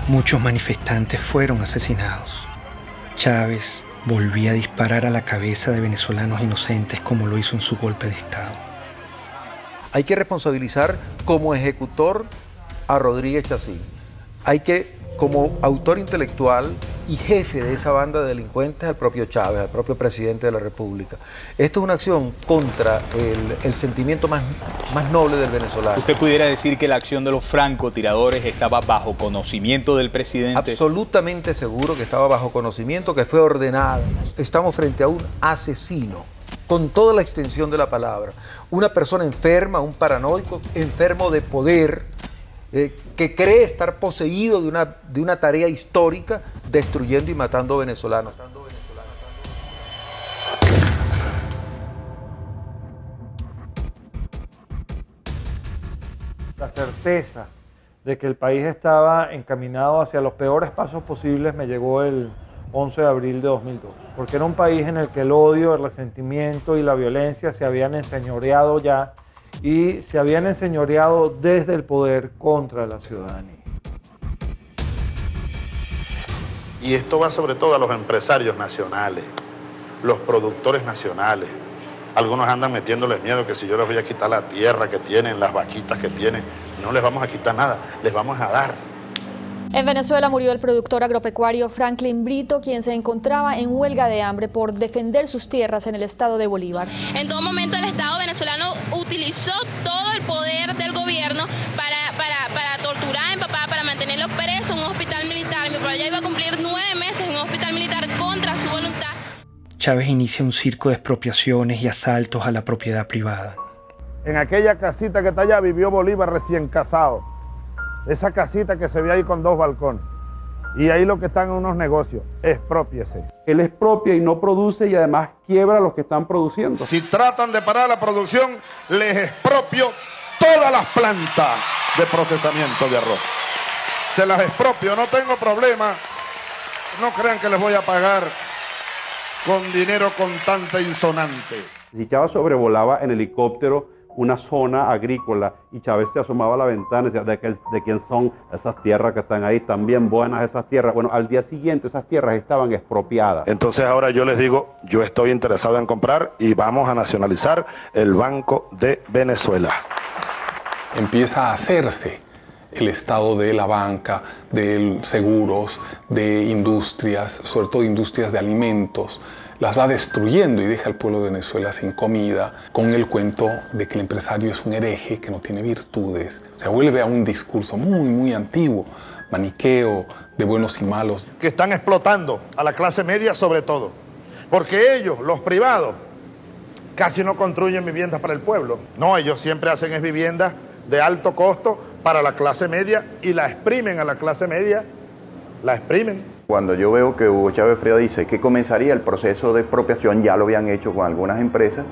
Muchos manifestantes fueron asesinados. Chávez volvía a disparar a la cabeza de venezolanos inocentes como lo hizo en su golpe de Estado. Hay que responsabilizar como ejecutor a Rodríguez Chacín. Hay que, como autor intelectual y jefe de esa banda de delincuentes, al propio Chávez, al propio presidente de la República. Esto es una acción contra el sentimiento más noble del venezolano. ¿Usted pudiera decir que la acción de los francotiradores estaba bajo conocimiento del presidente? Absolutamente seguro que estaba bajo conocimiento, que fue ordenada. Estamos frente a un asesino, con toda la extensión de la palabra. Una persona enferma, un paranoico, enfermo de poder, que cree estar poseído de una tarea histórica, destruyendo y matando venezolanos. La certeza de que el país estaba encaminado hacia los peores pasos posibles me llegó el 11 de abril de 2002, porque era un país en el que el odio, el resentimiento y la violencia se habían enseñoreado ya, y se habían enseñoreado desde el poder contra la ciudadanía. Y esto va sobre todo a los empresarios nacionales, los productores nacionales. Algunos andan metiéndoles miedo que si yo les voy a quitar la tierra que tienen, las vaquitas que tienen, no les vamos a quitar nada, les vamos a dar. En Venezuela murió el productor agropecuario Franklin Brito, quien se encontraba en huelga de hambre por defender sus tierras en el estado de Bolívar. En todo momento el Estado venezolano utilizó todo el poder del gobierno para torturar a mi papá, para mantenerlo preso en un hospital militar. Mi papá ya iba a cumplir 9 meses en un hospital militar contra su voluntad. Chávez inicia un circo de expropiaciones y asaltos a la propiedad privada. En aquella casita que está allá vivió Bolívar recién casado. Esa casita que se ve ahí con 2 balcones. Y ahí lo que están en unos negocios, exprópiese. Él expropia y no produce y además quiebra a los que están produciendo. Si tratan de parar la producción, les expropio todas las plantas de procesamiento de arroz. Se las expropio, no tengo problema. No crean que les voy a pagar con dinero contante insonante. Si Chávez sobrevolaba en helicóptero una zona agrícola y Chávez se asomaba a la ventana y decía, ¿de quién son esas tierras que están ahí? Están bien buenas esas tierras. Bueno, al día siguiente esas tierras estaban expropiadas. Entonces ahora yo les digo, yo estoy interesado en comprar y vamos a nacionalizar el Banco de Venezuela. Empieza a hacerse el estado de la banca, de seguros, de industrias, sobre todo industrias de alimentos. Las va destruyendo y deja al pueblo de Venezuela sin comida, con el cuento de que el empresario es un hereje que no tiene virtudes. O sea, vuelve a un discurso muy antiguo, maniqueo, de buenos y malos. Que están explotando a la clase media sobre todo, porque ellos, los privados, casi no construyen viviendas para el pueblo. No, ellos siempre hacen es viviendas de alto costo para la clase media y la exprimen a la clase media, la exprimen. Cuando yo veo que Hugo Chávez Frías dice que comenzaría el proceso de expropiación, ya lo habían hecho con algunas empresas,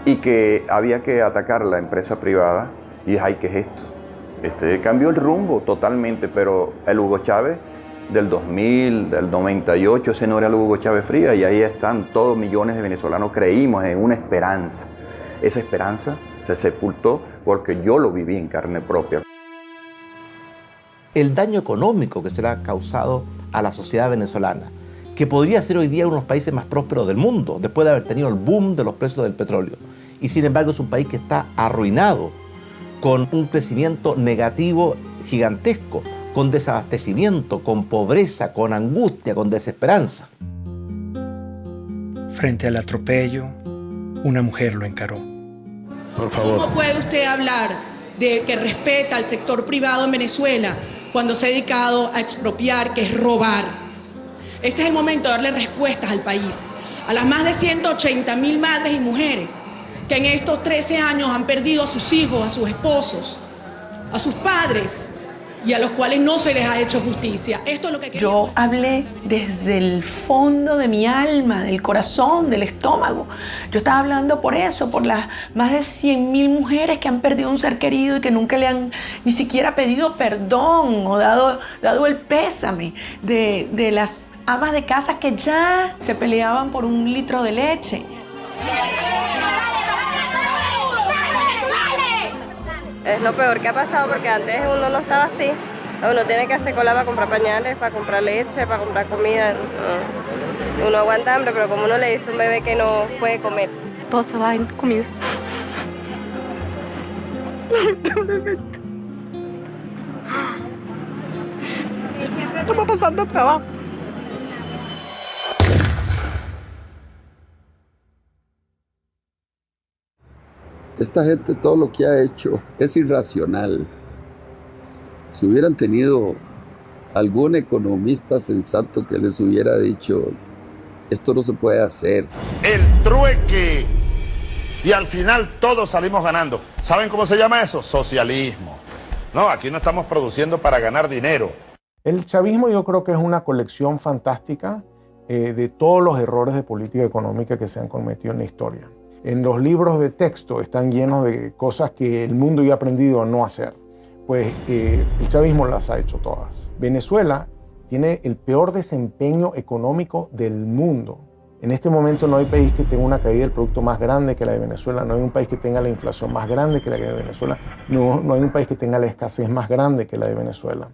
y que había que atacar la empresa privada, y dije, ay, ¿qué es esto? Cambió el rumbo totalmente, pero el Hugo Chávez del 2000, del 98, ese no era el Hugo Chávez Frías, y ahí están todos millones de venezolanos, creímos en una esperanza. Esa esperanza se sepultó porque yo lo viví en carne propia. El daño económico que se le ha causado a la sociedad venezolana, que podría ser hoy día uno de los países más prósperos del mundo, después de haber tenido el boom de los precios del petróleo. Y sin embargo es un país que está arruinado, con un crecimiento negativo gigantesco, con desabastecimiento, con pobreza, con angustia, con desesperanza. Frente al atropello, una mujer lo encaró. Por favor. ¿Cómo puede usted hablar de que respeta al sector privado en Venezuela cuando se ha dedicado a expropiar, que es robar? Este es el momento de darle respuestas al país, a las más de 180.000 madres y mujeres que en estos 13 años han perdido a sus hijos, a sus esposos, a sus padres, y a los cuales no se les ha hecho justicia. Esto es lo que yo hablé desde el fondo de mi alma, del corazón, del estómago. Yo estaba hablando por eso, por las más de 100.000 mujeres que han perdido un ser querido y que nunca le han ni siquiera pedido perdón o dado el pésame, de las amas de casa que ya se peleaban por un litro de leche. Es lo peor que ha pasado porque antes uno no estaba así. Uno tiene que hacer cola para comprar pañales, para comprar leche, para comprar comida. Uno aguanta hambre, pero como uno le dice a un bebé que no puede comer, todo se va en comida. Estamos pasando trabajo. Esta gente todo lo que ha hecho es irracional. Si hubieran tenido algún economista sensato que les hubiera dicho, esto no se puede hacer. El trueque. Y al final todos salimos ganando. ¿Saben cómo se llama eso? Socialismo. No, aquí no estamos produciendo para ganar dinero. El chavismo yo creo que es una colección fantástica de todos los errores de política económica que se han cometido en la historia. En los libros de texto están llenos de cosas que el mundo ya ha aprendido a no hacer. Pues el chavismo las ha hecho todas. Venezuela tiene el peor desempeño económico del mundo. En este momento no hay país que tenga una caída del producto más grande que la de Venezuela, no hay un país que tenga la inflación más grande que la de Venezuela, no hay un país que tenga la escasez más grande que la de Venezuela.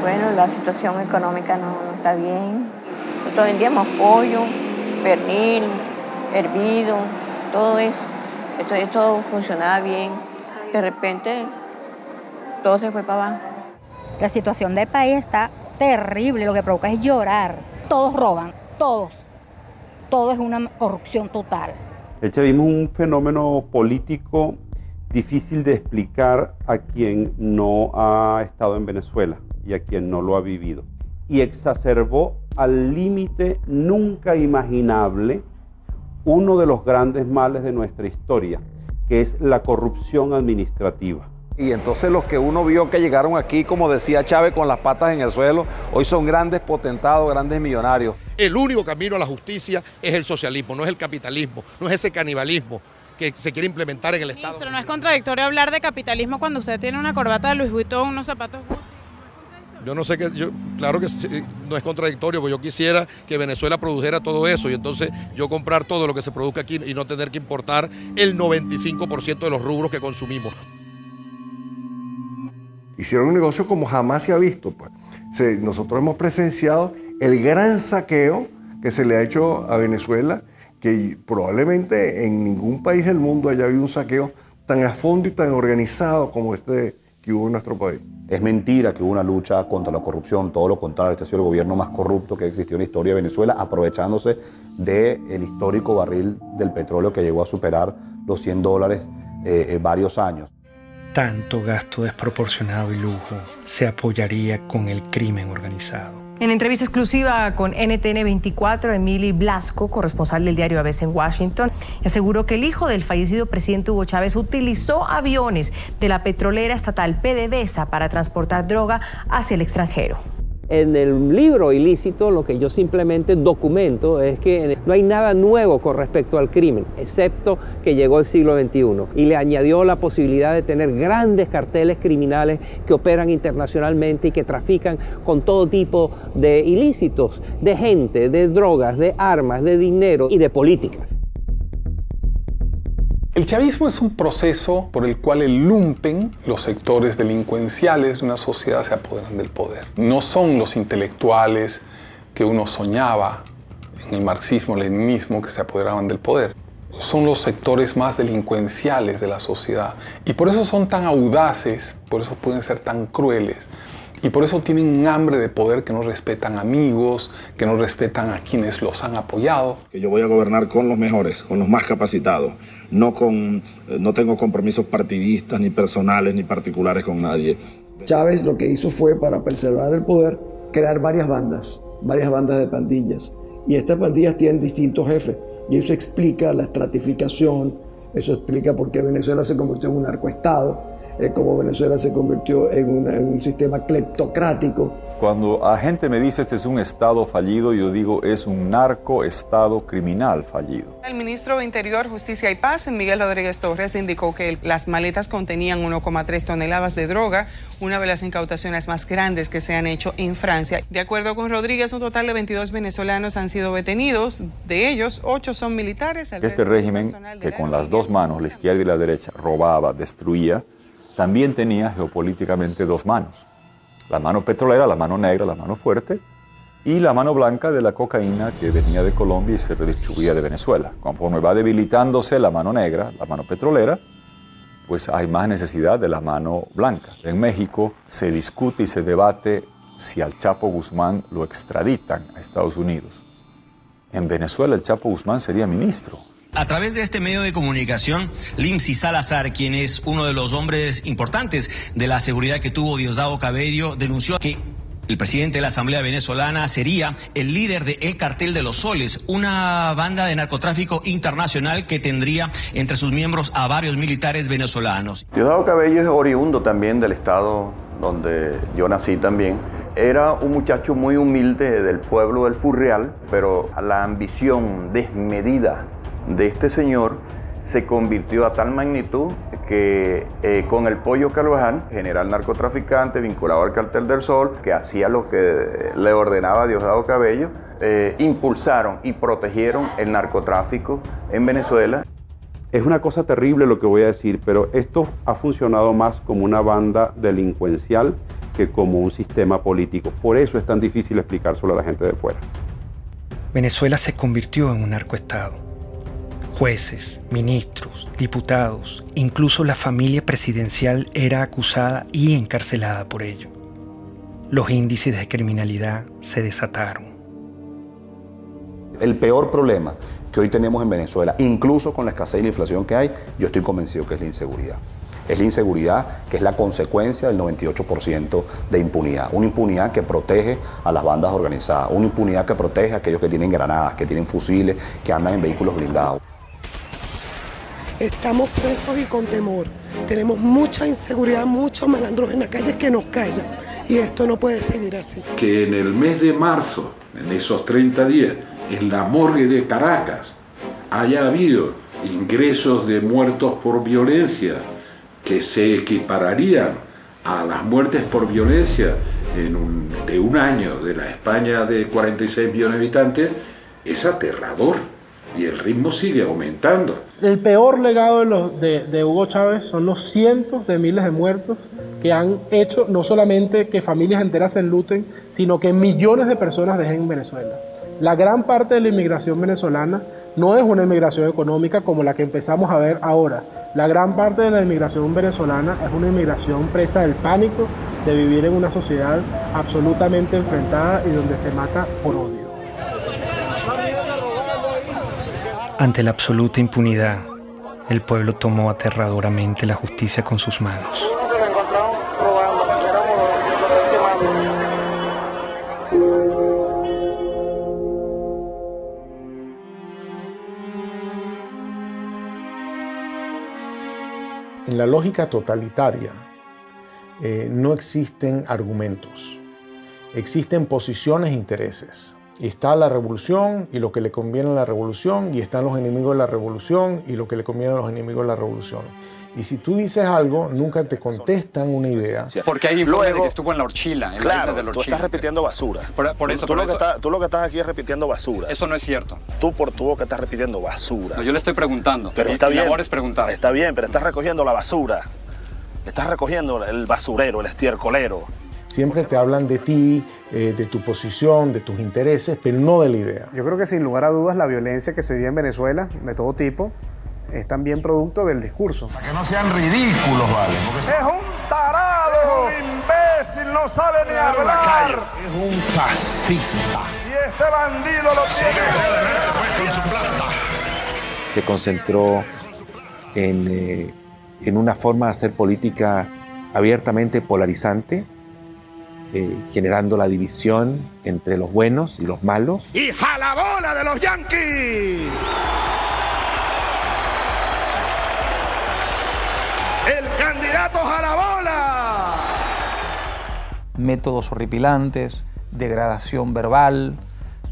Bueno, la situación económica no está bien. Nosotros vendíamos pollo, pernil, hervido, todo eso. Esto funcionaba bien. De repente, todo se fue para abajo. La situación del país está terrible, lo que provoca es llorar. Todos roban, todos. Todo es una corrupción total. El chavismo es un fenómeno político difícil de explicar a quien no ha estado en Venezuela y a quien no lo ha vivido. Y exacerbó al límite nunca imaginable uno de los grandes males de nuestra historia, que es la corrupción administrativa. Y entonces los que uno vio que llegaron aquí, como decía Chávez, con las patas en el suelo, hoy son grandes potentados, grandes millonarios. El único camino a la justicia es el socialismo, no es el capitalismo, no es ese canibalismo que se quiere implementar en el Estado. Ministro, ¿no es contradictorio hablar de capitalismo cuando usted tiene una corbata de Louis Vuitton, unos zapatos Gucci? Yo no sé qué, claro que no es contradictorio, porque yo quisiera que Venezuela produjera todo eso y entonces yo comprar todo lo que se produzca aquí y no tener que importar el 95% de los rubros que consumimos. Hicieron un negocio como jamás se ha visto. Pues. Nosotros hemos presenciado el gran saqueo que se le ha hecho a Venezuela, que probablemente en ningún país del mundo haya habido un saqueo tan a fondo y tan organizado como este que hubo en nuestro país. Es mentira que hubo una lucha contra la corrupción, todo lo contrario, este ha sido el gobierno más corrupto que existió en la historia de Venezuela, aprovechándose del histórico barril del petróleo que llegó a superar los $100 varios años. Tanto gasto desproporcionado y lujo se apoyaría con el crimen organizado. En entrevista exclusiva con NTN 24, Emily Blasco, corresponsal del diario ABC en Washington, aseguró que el hijo del fallecido presidente Hugo Chávez utilizó aviones de la petrolera estatal PDVSA para transportar droga hacia el extranjero. En el libro Ilícito lo que yo simplemente documento es que no hay nada nuevo con respecto al crimen, excepto que llegó el siglo XXI y le añadió la posibilidad de tener grandes carteles criminales que operan internacionalmente y que trafican con todo tipo de ilícitos, de gente, de drogas, de armas, de dinero y de política. El chavismo es un proceso por el cual el lumpen, los sectores delincuenciales de una sociedad, se apoderan del poder. No son los intelectuales que uno soñaba en el marxismo-leninismo que se apoderaban del poder. Son los sectores más delincuenciales de la sociedad. Y por eso son tan audaces, por eso pueden ser tan crueles. Y por eso tienen un hambre de poder que no respetan amigos, que no respetan a quienes los han apoyado. Que yo voy a gobernar con los mejores, con los más capacitados. No tengo compromisos partidistas, ni personales, ni particulares con nadie. Chávez lo que hizo fue, para preservar el poder, crear varias bandas de pandillas. Y estas pandillas tienen distintos jefes. Y eso explica la estratificación, eso explica por qué Venezuela se convirtió en un narcoestado, cómo Venezuela se convirtió en un sistema cleptocrático. Cuando la gente me dice este es un estado fallido, yo digo es un narcoestado criminal fallido. El ministro de Interior, Justicia y Paz, Miguel Rodríguez Torres, indicó que las maletas contenían 1,3 toneladas de droga, una de las incautaciones más grandes que se han hecho en Francia. De acuerdo con Rodríguez, un total de 22 venezolanos han sido detenidos, de ellos 8 son militares. Este régimen que con las dos manos, la izquierda y la derecha, robaba, destruía, también tenía geopolíticamente dos manos. La mano petrolera, la mano negra, la mano fuerte, y la mano blanca de la cocaína que venía de Colombia y se redistribuía de Venezuela. Conforme va debilitándose la mano negra, la mano petrolera, pues hay más necesidad de la mano blanca. En México se discute y se debate si al Chapo Guzmán lo extraditan a Estados Unidos. En Venezuela el Chapo Guzmán sería ministro. A través de este medio de comunicación, Limsi Salazar, quien es uno de los hombres importantes de la seguridad que tuvo Diosdado Cabello, denunció que el presidente de la Asamblea Venezolana sería el líder del Cartel de los Soles, una banda de narcotráfico internacional que tendría entre sus miembros a varios militares venezolanos. Diosdado Cabello es oriundo también del estado donde yo nací también. Era un muchacho muy humilde del pueblo del Furreal, pero la ambición desmedida de este señor se convirtió a tal magnitud que con el Pollo Carvajal, general narcotraficante vinculado al Cartel del Sol, que hacía lo que le ordenaba Diosdado Cabello, impulsaron y protegieron el narcotráfico en Venezuela. Es una cosa terrible lo que voy a decir, pero esto ha funcionado más como una banda delincuencial que como un sistema político. Por eso es tan difícil explicárselo a la gente de fuera. Venezuela se convirtió en un narcoestado. Jueces, ministros, diputados, incluso la familia presidencial era acusada y encarcelada por ello. Los índices de criminalidad se desataron. El peor problema que hoy tenemos en Venezuela, incluso con la escasez y la inflación que hay, yo estoy convencido que es la inseguridad. Es la inseguridad que es la consecuencia del 98% de impunidad. Una impunidad que protege a las bandas organizadas, una impunidad que protege a aquellos que tienen granadas, que tienen fusiles, que andan en vehículos blindados. Estamos presos y con temor. Tenemos mucha inseguridad, muchos malandros en la calle que nos callan. Y esto no puede seguir así. Que en el mes de marzo, en esos 30 días, en la morgue de Caracas, haya habido ingresos de muertos por violencia que se equipararían a las muertes por violencia de un año de la España de 46 millones de habitantes, es aterrador. Y el ritmo sigue aumentando. El peor legado de Hugo Chávez son los cientos de miles de muertos que han hecho no solamente que familias enteras se enluten, sino que millones de personas dejen Venezuela. La gran parte de la inmigración venezolana no es una inmigración económica como la que empezamos a ver ahora. La gran parte de la inmigración venezolana es una inmigración presa del pánico de vivir en una sociedad absolutamente enfrentada y donde se mata por odio. Ante la absoluta impunidad, el pueblo tomó aterradoramente la justicia con sus manos. En la lógica totalitaria no existen argumentos, existen posiciones e intereses. Y está la revolución y lo que le conviene a la revolución, y están los enemigos de la revolución y lo que le conviene a los enemigos de la revolución. Y si tú dices algo, nunca te contestan una idea. Porque hay informes de que estuvo en la Orchila, en la isla de la Orchila. Tú estás repitiendo basura. Por eso, tú lo que estás aquí es repitiendo basura. Eso no es cierto. Tú por tu boca estás repitiendo basura. No, yo le estoy preguntando. Pero está bien. Mi labor es preguntar. Está bien, pero estás recogiendo la basura. Estás recogiendo el basurero, el estiércolero. Siempre te hablan de ti, de tu posición, de tus intereses, pero no de la idea. Yo creo que sin lugar a dudas la violencia que se vive en Venezuela, de todo tipo, es también producto del discurso. Para que no sean ridículos, ¿vale? Es un tarado, es un imbécil, no sabe ni hablar. Es un fascista. Y este bandido lo tiene con su plata. Se concentró en una forma de hacer política abiertamente polarizante, generando la división entre los buenos y los malos. ¡Y jalabola de los yanquis! ¡El candidato jalabola! Métodos horripilantes, degradación verbal,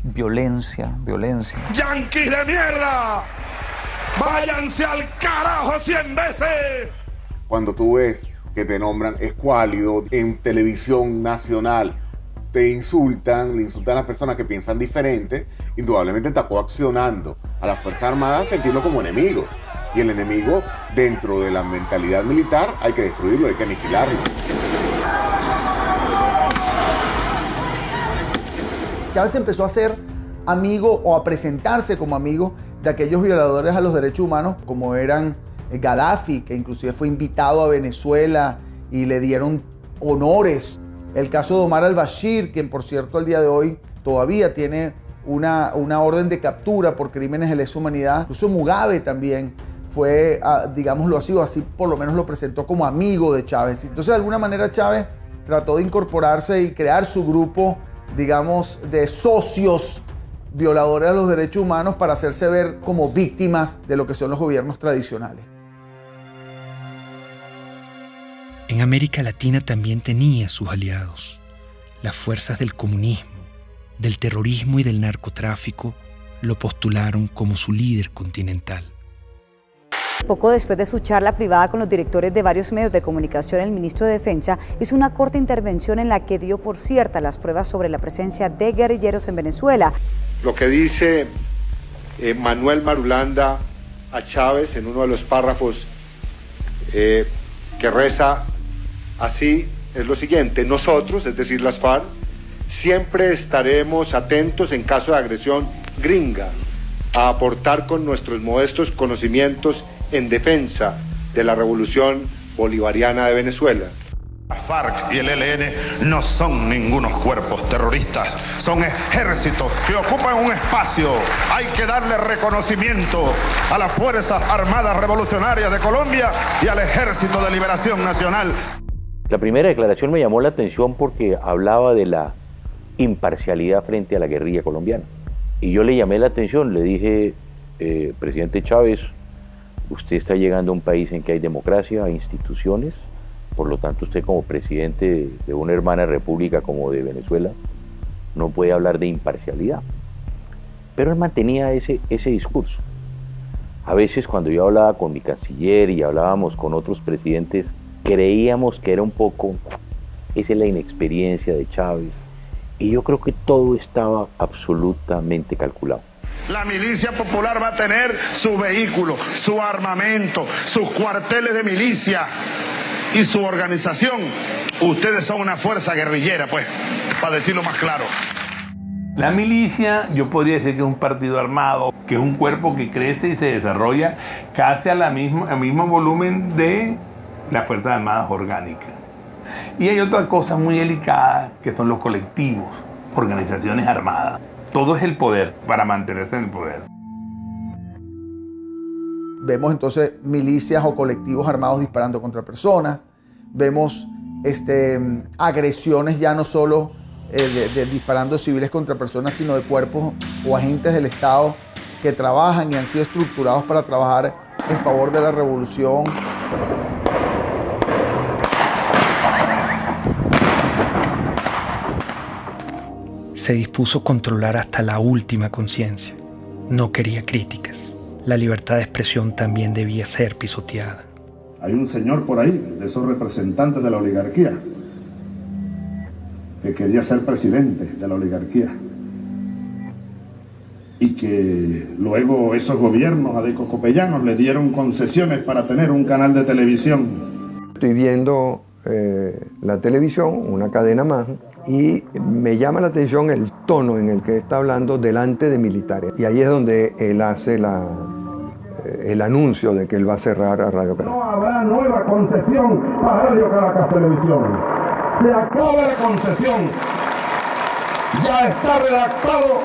violencia. ¡Yanquis de mierda! ¡Váyanse al carajo 100 veces! Cuando tú ves que te nombran escuálido en televisión nacional, te insultan, le insultan a las personas que piensan diferente, indudablemente está coaccionando a las Fuerzas Armadas a sentirlo como enemigo. Y el enemigo, dentro de la mentalidad militar, hay que destruirlo, hay que aniquilarlo. Chávez empezó a ser amigo o a presentarse como amigo de aquellos violadores a los derechos humanos como eran Gaddafi, que inclusive fue invitado a Venezuela y le dieron honores. El caso de Omar al-Bashir, quien por cierto al día de hoy todavía tiene una orden de captura por crímenes de lesa humanidad. Incluso Mugabe también fue, digámoslo así por lo menos lo presentó como amigo de Chávez. Entonces de alguna manera Chávez trató de incorporarse y crear su grupo, digamos, de socios violadores de los derechos humanos para hacerse ver como víctimas de lo que son los gobiernos tradicionales. En América Latina también tenía sus aliados. Las fuerzas del comunismo, del terrorismo y del narcotráfico lo postularon como su líder continental. Poco después de su charla privada con los directores de varios medios de comunicación, el ministro de Defensa hizo una corta intervención en la que dio por cierta las pruebas sobre la presencia de guerrilleros en Venezuela. Lo que dice Manuel Marulanda a Chávez en uno de los párrafos que reza así es lo siguiente: nosotros, es decir las FARC, siempre estaremos atentos en caso de agresión gringa a aportar con nuestros modestos conocimientos en defensa de la revolución bolivariana de Venezuela. La FARC y el ELN no son ningunos cuerpos terroristas, son ejércitos que ocupan un espacio. Hay que darle reconocimiento a las Fuerzas Armadas Revolucionarias de Colombia y al Ejército de Liberación Nacional. La primera declaración me llamó la atención porque hablaba de la imparcialidad frente a la guerrilla colombiana. Y yo le llamé la atención, le dije, presidente Chávez, usted está llegando a un país en que hay democracia, hay instituciones, por lo tanto usted como presidente de una hermana república como de Venezuela no puede hablar de imparcialidad. Pero él mantenía ese discurso. A veces cuando yo hablaba con mi canciller y hablábamos con otros presidentes, creíamos que era un poco, esa es la inexperiencia de Chávez, y yo creo que todo estaba absolutamente calculado. La milicia popular va a tener su vehículo, su armamento, sus cuarteles de milicia y su organización. Ustedes son una fuerza guerrillera, pues, para decirlo más claro. La milicia, yo podría decir que es un partido armado, que es un cuerpo que crece y se desarrolla casi al mismo volumen de las Fuerzas Armadas orgánicas. Y hay otra cosa muy delicada, que son los colectivos, organizaciones armadas. Todo es el poder, para mantenerse en el poder. Vemos entonces milicias o colectivos armados disparando contra personas. Vemos agresiones ya no solo de disparando civiles contra personas, sino de cuerpos o agentes del Estado que trabajan y han sido estructurados para trabajar en favor de la revolución. Se dispuso controlar hasta la última conciencia. No quería críticas. La libertad de expresión también debía ser pisoteada. Hay un señor por ahí, de esos representantes de la oligarquía, que quería ser presidente de la oligarquía. Y que luego esos gobiernos adecocopellanos le dieron concesiones para tener un canal de televisión. Estoy viendo la televisión, una cadena más, y me llama la atención el tono en el que está hablando delante de militares. Y ahí es donde él hace el anuncio de que él va a cerrar a Radio Caracas. No habrá nueva concesión para Radio Caracas Televisión. Se acaba la concesión. Ya está redactado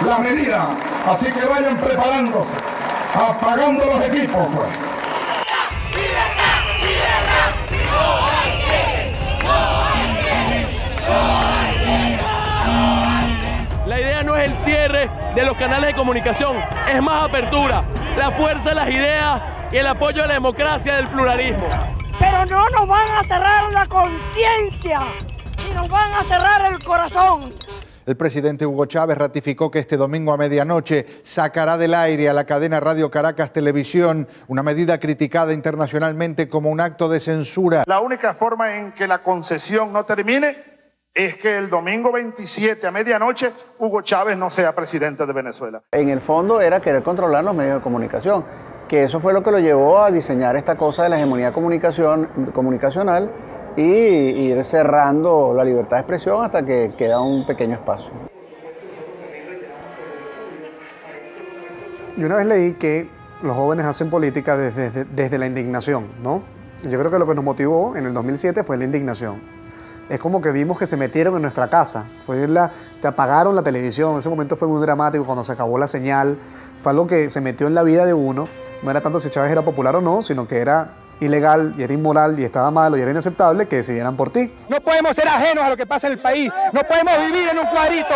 la medida. Así que vayan preparándose, apagando los equipos, pues. La idea no es el cierre de los canales de comunicación, es más apertura, la fuerza de las ideas y el apoyo a la democracia del pluralismo. Pero no nos van a cerrar la conciencia y nos van a cerrar el corazón. El presidente Hugo Chávez ratificó que este domingo a medianoche sacará del aire a la cadena Radio Caracas Televisión, una medida criticada internacionalmente como un acto de censura. La única forma en que la concesión no termine es que el domingo 27 a medianoche Hugo Chávez no sea presidente de Venezuela. En el fondo era querer controlar los medios de comunicación, que eso fue lo que lo llevó a diseñar esta cosa de la hegemonía comunicacional y ir cerrando la libertad de expresión hasta que queda un pequeño espacio. Y una vez leí que los jóvenes hacen política desde la indignación, ¿no? Yo creo que lo que nos motivó en el 2007 fue la indignación. Es como que vimos que se metieron en nuestra casa, te apagaron la televisión, ese momento fue muy dramático cuando se acabó la señal, fue algo que se metió en la vida de uno, no era tanto si Chávez era popular o no, sino que era ilegal y era inmoral y estaba malo y era inaceptable que decidieran por ti. No podemos ser ajenos a lo que pasa en el país, no podemos vivir en un cuadrito,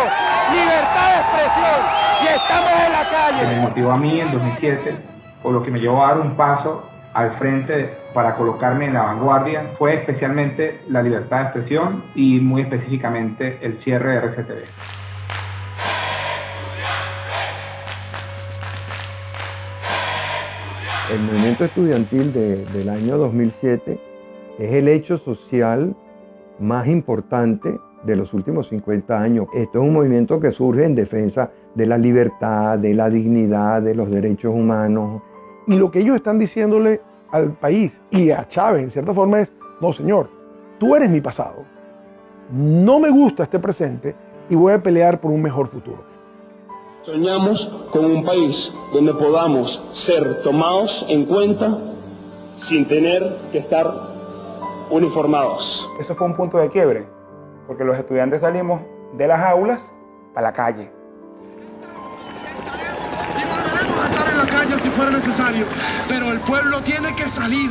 libertad de expresión y estamos en la calle. Me motivó a mí en 2007, o lo que me llevó a dar un paso al frente para colocarme en la vanguardia, fue especialmente la libertad de expresión y muy específicamente el cierre de RCTV. El movimiento estudiantil del año 2007 es el hecho social más importante de los últimos 50 años. Esto es un movimiento que surge en defensa de la libertad, de la dignidad, de los derechos humanos. Y lo que ellos están diciéndole al país y a Chávez, en cierta forma, es: no, señor, tú eres mi pasado, no me gusta este presente y voy a pelear por un mejor futuro. Soñamos con un país donde podamos ser tomados en cuenta sin tener que estar uniformados. Eso fue un punto de quiebre, porque los estudiantes salimos de las aulas para la calle. Estar en la calle si fuera necesario, pero el pueblo tiene que salir,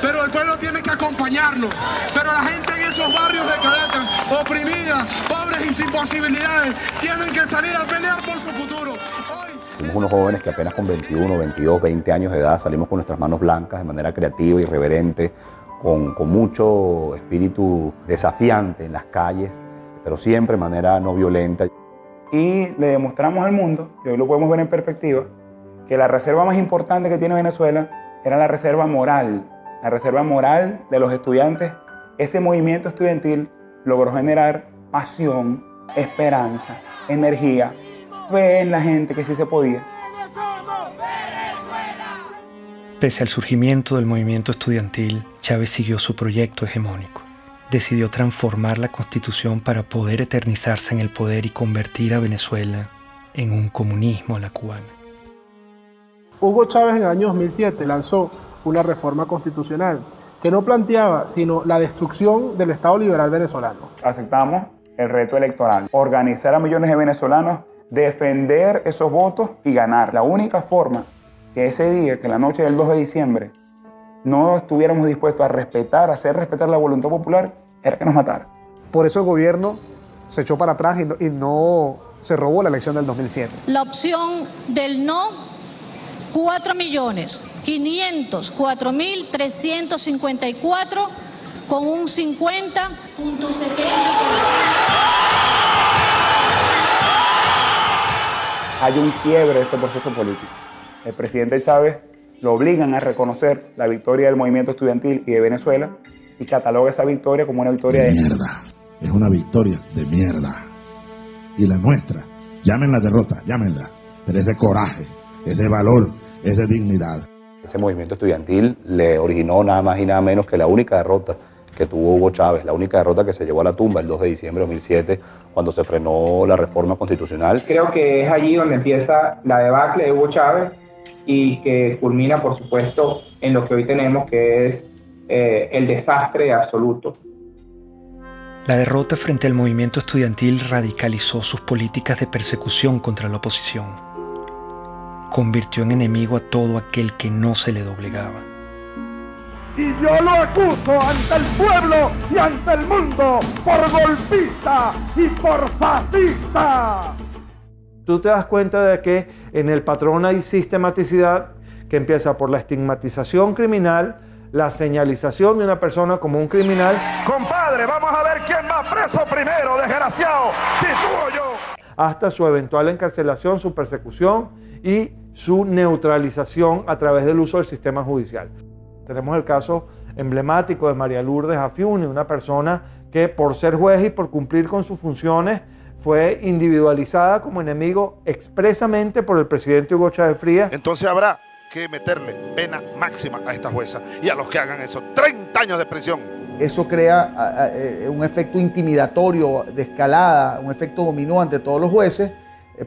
pero el pueblo tiene que acompañarnos, pero la gente en esos barrios de Caracas, oprimida, pobres y sin posibilidades, tienen que salir a pelear por su futuro. Somos unos jóvenes que apenas con 21, 22, 20 años de edad salimos con nuestras manos blancas de manera creativa, irreverente, con mucho espíritu desafiante en las calles, pero siempre de manera no violenta. Y le demostramos al mundo, y hoy lo podemos ver en perspectiva, que la reserva más importante que tiene Venezuela era la reserva moral de los estudiantes. Ese movimiento estudiantil logró generar pasión, esperanza, energía, fe en la gente que sí se podía. Pese al surgimiento del movimiento estudiantil, Chávez siguió su proyecto hegemónico. Decidió transformar la Constitución para poder eternizarse en el poder y convertir a Venezuela en un comunismo a la cubana. Hugo Chávez en el año 2007 lanzó una reforma constitucional que no planteaba sino la destrucción del Estado liberal venezolano. Aceptamos el reto electoral, organizar a millones de venezolanos, defender esos votos y ganar. La única forma que ese día, que la noche del 2 de diciembre, no estuviéramos dispuestos a respetar, a hacer respetar la voluntad popular, era que nos matara. Por eso el gobierno se echó para atrás y no se robó la elección del 2007. La opción del no, 4.504.354 con un 50.70%. Hay un quiebre de ese proceso político. El presidente Chávez lo obligan a reconocer la victoria del movimiento estudiantil y de Venezuela y cataloga esa victoria como una victoria de mierda. Es una victoria de mierda. Y la nuestra, llámenla derrota, llámenla, pero es de coraje, es de valor, es de dignidad. Ese movimiento estudiantil le originó nada más y nada menos que la única derrota que tuvo Hugo Chávez, la única derrota que se llevó a la tumba el 2 de diciembre de 2007, cuando se frenó la reforma constitucional. Creo que es allí donde empieza la debacle de Hugo Chávez y que culmina, por supuesto, en lo que hoy tenemos, que es el desastre absoluto. La derrota frente al movimiento estudiantil radicalizó sus políticas de persecución contra la oposición. Convirtió en enemigo a todo aquel que no se le doblegaba. Y yo lo acuso ante el pueblo y ante el mundo por golpista y por fascista. Tú te das cuenta de que en el patrón hay sistematicidad que empieza por la estigmatización criminal, la señalización de una persona como un criminal. Compadre, vamos a ver quién va preso primero, desgraciado, si tú o yo. Hasta su eventual encarcelación, su persecución y su neutralización a través del uso del sistema judicial. Tenemos el caso emblemático de María Lourdes Afiuni, una persona que por ser juez y por cumplir con sus funciones fue individualizada como enemigo expresamente por el presidente Hugo Chávez Frías. Entonces habrá que meterle pena máxima a esta jueza y a los que hagan eso, 30 años de prisión. Eso crea un efecto intimidatorio de escalada, un efecto dominó ante todos los jueces,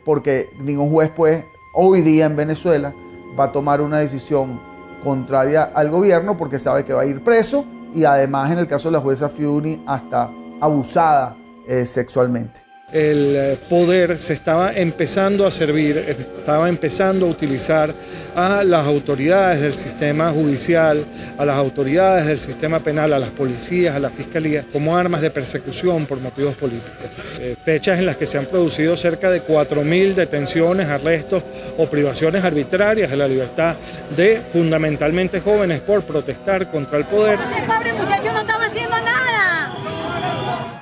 porque ningún juez pues hoy día en Venezuela va a tomar una decisión contraria al gobierno porque sabe que va a ir preso y además en el caso de la jueza Afiuni hasta abusada sexualmente. El poder se estaba empezando a servir, estaba empezando a utilizar a las autoridades del sistema judicial, a las autoridades del sistema penal, a las policías, a la fiscalía, como armas de persecución por motivos políticos. Fechas en las que se han producido cerca de 4.000 detenciones, arrestos o privaciones arbitrarias de la libertad de fundamentalmente jóvenes por protestar contra el poder. Ese pobre muchacho no estaba haciendo nada.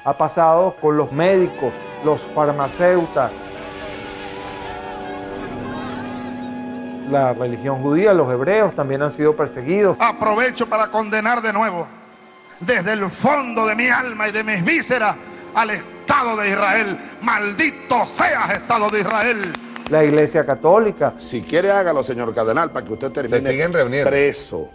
Ha pasado con los médicos, los farmacéutas, la religión judía, los hebreos también han sido perseguidos. Aprovecho para condenar de nuevo, desde el fondo de mi alma y de mis vísceras, al Estado de Israel. Maldito seas, Estado de Israel. La Iglesia Católica. Si quiere, hágalo, señor cardenal, para que usted termine. Se siguen reuniendo. Preso.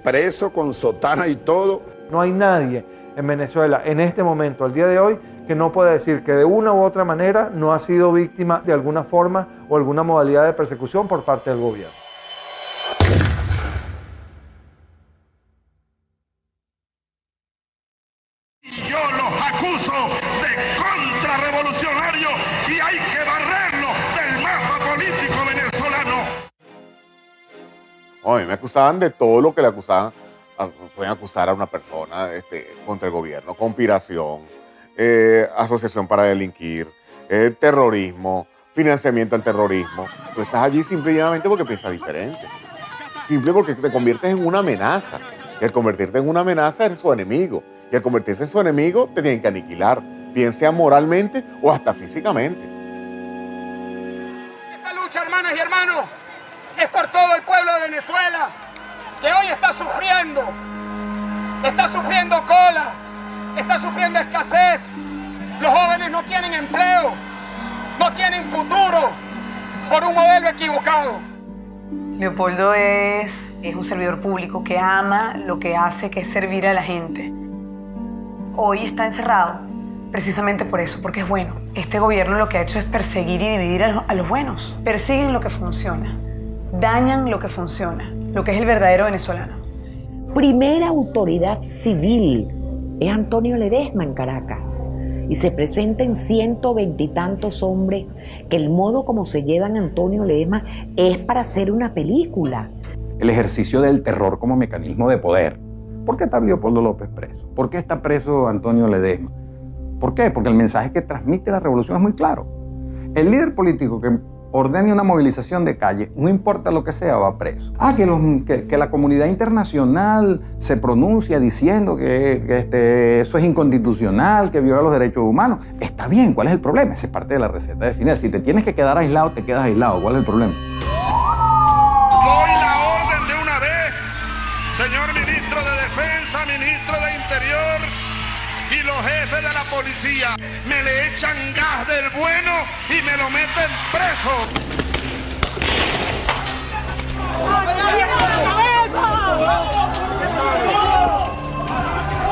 Preso con sotana y todo. No hay nadie en Venezuela en este momento, al día de hoy, que no pueda decir que de una u otra manera no ha sido víctima de alguna forma o alguna modalidad de persecución por parte del gobierno. acuso de contrarrevolucionario y hay que barrerlo del mapa político venezolano. A mí me acusaban de todo lo que le acusaban. Pueden acusar a una persona contra el gobierno: conspiración, asociación para delinquir, terrorismo, financiamiento al terrorismo. Tú estás allí simple y llanamente porque piensas diferente. Simple porque te conviertes en una amenaza. Y al convertirte en una amenaza eres su enemigo. Y al convertirse en su enemigo te tienen que aniquilar, bien sea moralmente o hasta físicamente. Esta lucha, hermanas y hermanos, es por todo el pueblo de Venezuela, que hoy está sufriendo cola, está sufriendo escasez. Los jóvenes no tienen empleo, no tienen futuro por un modelo equivocado. Leopoldo es un servidor público que ama lo que hace, que es servir a la gente. Hoy está encerrado precisamente por eso, porque es bueno. Este gobierno lo que ha hecho es perseguir y dividir a los buenos. Persiguen lo que funciona, dañan lo que funciona, lo que es el verdadero venezolano. Primera autoridad civil es Antonio Ledesma en Caracas. Y se presenten 120 y tantos hombres que el modo como se llevan a Antonio Ledesma es para hacer una película. El ejercicio del terror como mecanismo de poder. ¿Por qué está Leopoldo López preso? ¿Por qué está preso Antonio Ledesma? ¿Por qué? Porque el mensaje que transmite la revolución es muy claro. El líder político que ordene una movilización de calle, no importa lo que sea, va preso. Que la comunidad internacional se pronuncia diciendo que eso es inconstitucional, que viola los derechos humanos. Está bien, ¿cuál es el problema? Esa es parte de la receta de Fidel. Si te tienes que quedar aislado, te quedas aislado. ¿Cuál es el problema? Doy la orden de una vez, señor ministro de Defensa, ministro de Interior y los jefes de la policía. Me le echan gas del bueno y me lo meten preso.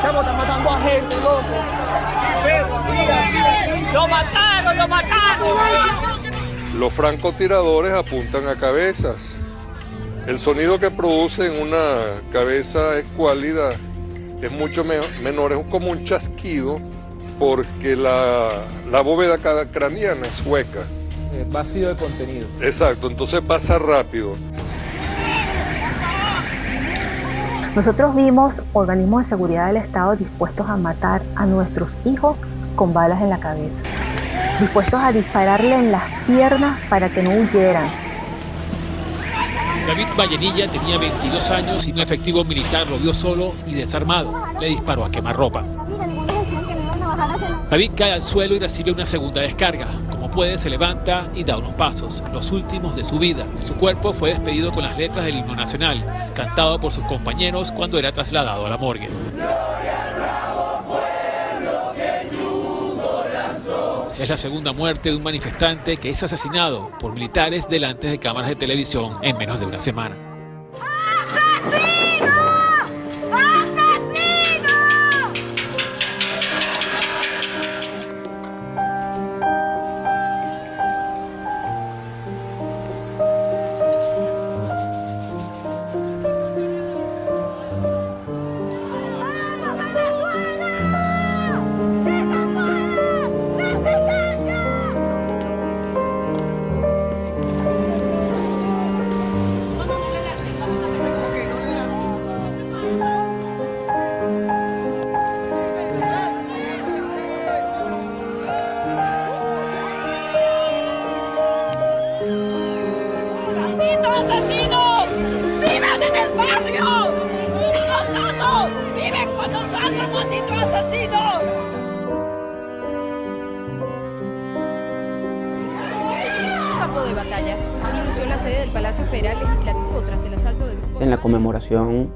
Chavo, están matando a gente, loco. ¡Lo mataron, lo mataron! Los francotiradores apuntan a cabezas. El sonido que producen una cabeza escuálida es mucho menor, es como un chasquido, porque la bóveda craneana es hueca. Vacío de contenido. Exacto, entonces pasa rápido. Nosotros vimos organismos de seguridad del Estado dispuestos a matar a nuestros hijos con balas en la cabeza, dispuestos a dispararle en las piernas para que no huyeran. David Vallenilla tenía 22 años y un efectivo militar lo vio solo y desarmado. Le disparó a quemarropa. David cae al suelo y recibe una segunda descarga. Como puede, se levanta y da unos pasos, los últimos de su vida. Su cuerpo fue despedido con las letras del himno nacional, cantado por sus compañeros cuando era trasladado a la morgue. Es la segunda muerte de un manifestante que es asesinado por militares delante de cámaras de televisión en menos de una semana. ¡Asesinos! ¡Viven en el barrio! ¡Nosotros! ¡Viven con nosotros, malditos asesinos! Un campo de batalla. Así lució la sede del Palacio Federal Legislativo tras el asalto de grupos... En la conmemoración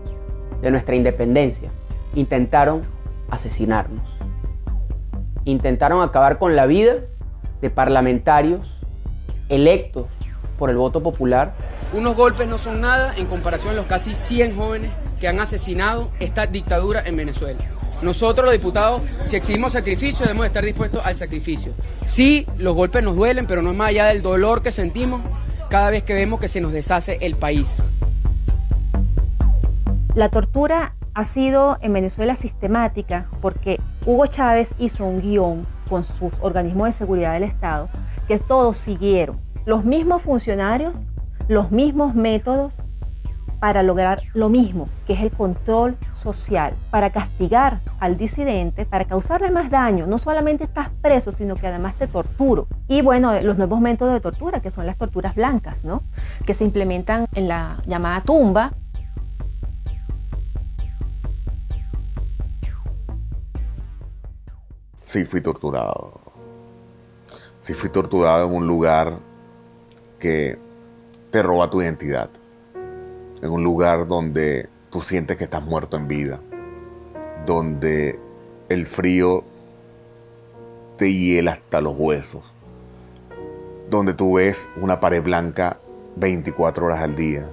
de nuestra independencia, intentaron asesinarnos. Intentaron acabar con la vida de parlamentarios electos por el voto popular. Unos golpes no son nada en comparación a los casi 100 jóvenes que han asesinado esta dictadura en Venezuela. Nosotros los diputados, si exigimos sacrificio, debemos estar dispuestos al sacrificio. Sí, los golpes nos duelen, pero no es más allá del dolor que sentimos cada vez que vemos que se nos deshace el país. La tortura ha sido en Venezuela sistemática porque Hugo Chávez hizo un guión con sus organismos de seguridad del Estado que todos siguieron los mismos funcionarios, los mismos métodos para lograr lo mismo, que es el control social, para castigar al disidente, para causarle más daño. No solamente estás preso, sino que además te torturo. Y bueno, los nuevos métodos de tortura, que son las torturas blancas, ¿no? Que se implementan en la llamada tumba. Sí, fui torturado. Sí, fui torturado en un lugar que te roba tu identidad. En un lugar donde tú sientes que estás muerto en vida. Donde el frío te hiela hasta los huesos. Donde tú ves una pared blanca 24 horas al día.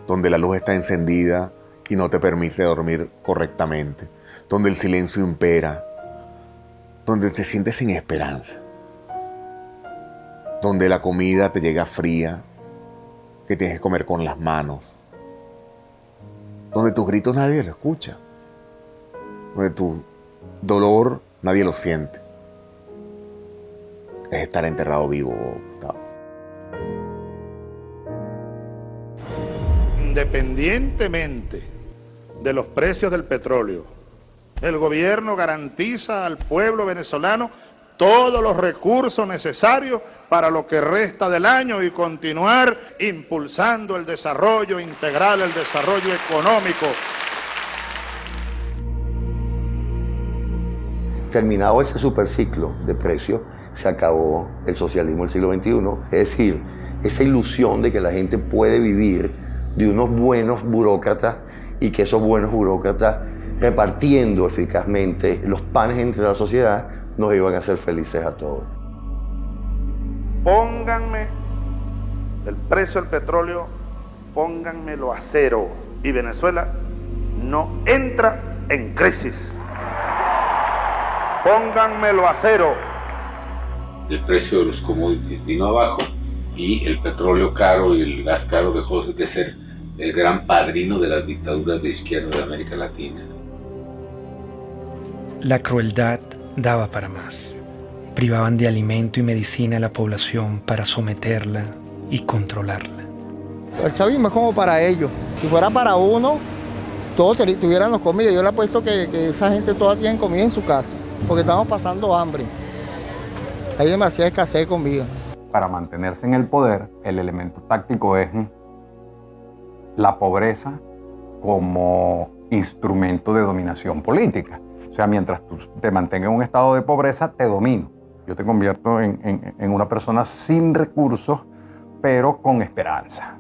Donde la luz está encendida y no te permite dormir correctamente. Donde el silencio impera. Donde te sientes sin esperanza. Donde la comida te llega fría, que tienes que comer con las manos. Donde tus gritos nadie lo escucha. Donde tu dolor nadie lo siente. Es estar enterrado vivo, Gustavo. Independientemente de los precios del petróleo, el gobierno garantiza al pueblo venezolano todos los recursos necesarios para lo que resta del año y continuar impulsando el desarrollo integral, el desarrollo económico. Terminado ese superciclo de precios, se acabó el socialismo del siglo XXI. Es decir, esa ilusión de que la gente puede vivir de unos buenos burócratas y que esos buenos burócratas, repartiendo eficazmente los panes entre la sociedad, nos iban a hacer felices a todos. Pónganme el precio del petróleo, pónganmelo a cero y Venezuela no entra en crisis. Pónganmelo a cero. El precio de los commodities vino abajo y el petróleo caro y el gas caro dejó de ser el gran padrino de las dictaduras de izquierda de América Latina. La crueldad daba para más. Privaban de alimento y medicina a la población para someterla y controlarla. El chavismo es como para ellos. Si fuera para uno, todos tuviéramos comida. Yo le apuesto que esa gente toda tiene comida en su casa, porque estamos pasando hambre. Hay demasiada escasez de comida. Para mantenerse en el poder, el elemento táctico es la pobreza como instrumento de dominación política. O sea, mientras tú te mantengas en un estado de pobreza, te domino. Yo te convierto en una persona sin recursos, pero con esperanza.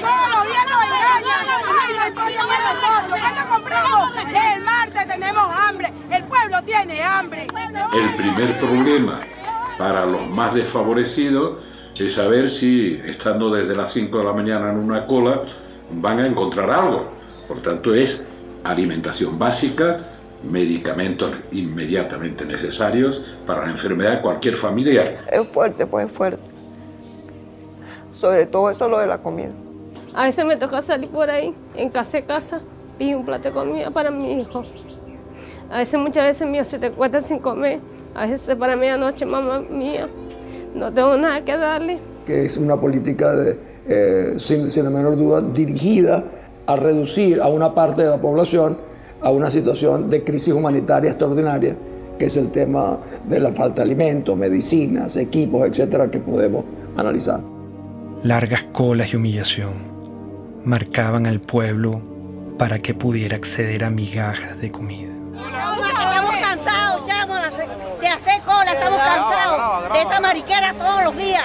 Todos los días nos engañan. Ay, no hay cosa para nosotros. ¿Cuándo compramos? El martes tenemos hambre. El pueblo tiene hambre. El primer problema para los más desfavorecidos es saber si, estando desde las 5 de la mañana en una cola, van a encontrar algo. Por tanto, es alimentación básica, medicamentos inmediatamente necesarios para la enfermedad de cualquier familiar. Es fuerte, pues es fuerte. Sobre todo eso lo de la comida. A veces me toca salir por ahí, en casa, y un plato de comida para mi hijo. A veces, muchas veces, mío, se te cuesta sin comer. A veces para medianoche, mamá mía, no tengo nada que darle. Que es una política, sin la menor duda, dirigida a reducir a una parte de la población a una situación de crisis humanitaria extraordinaria, que es el tema de la falta de alimentos, medicinas, equipos, etcétera, que podemos analizar. Largas colas y humillación marcaban al pueblo para que pudiera acceder a migajas de comida. Estamos cansados, chamo, de hacer cola, estamos cansados de esta mariquera todos los días.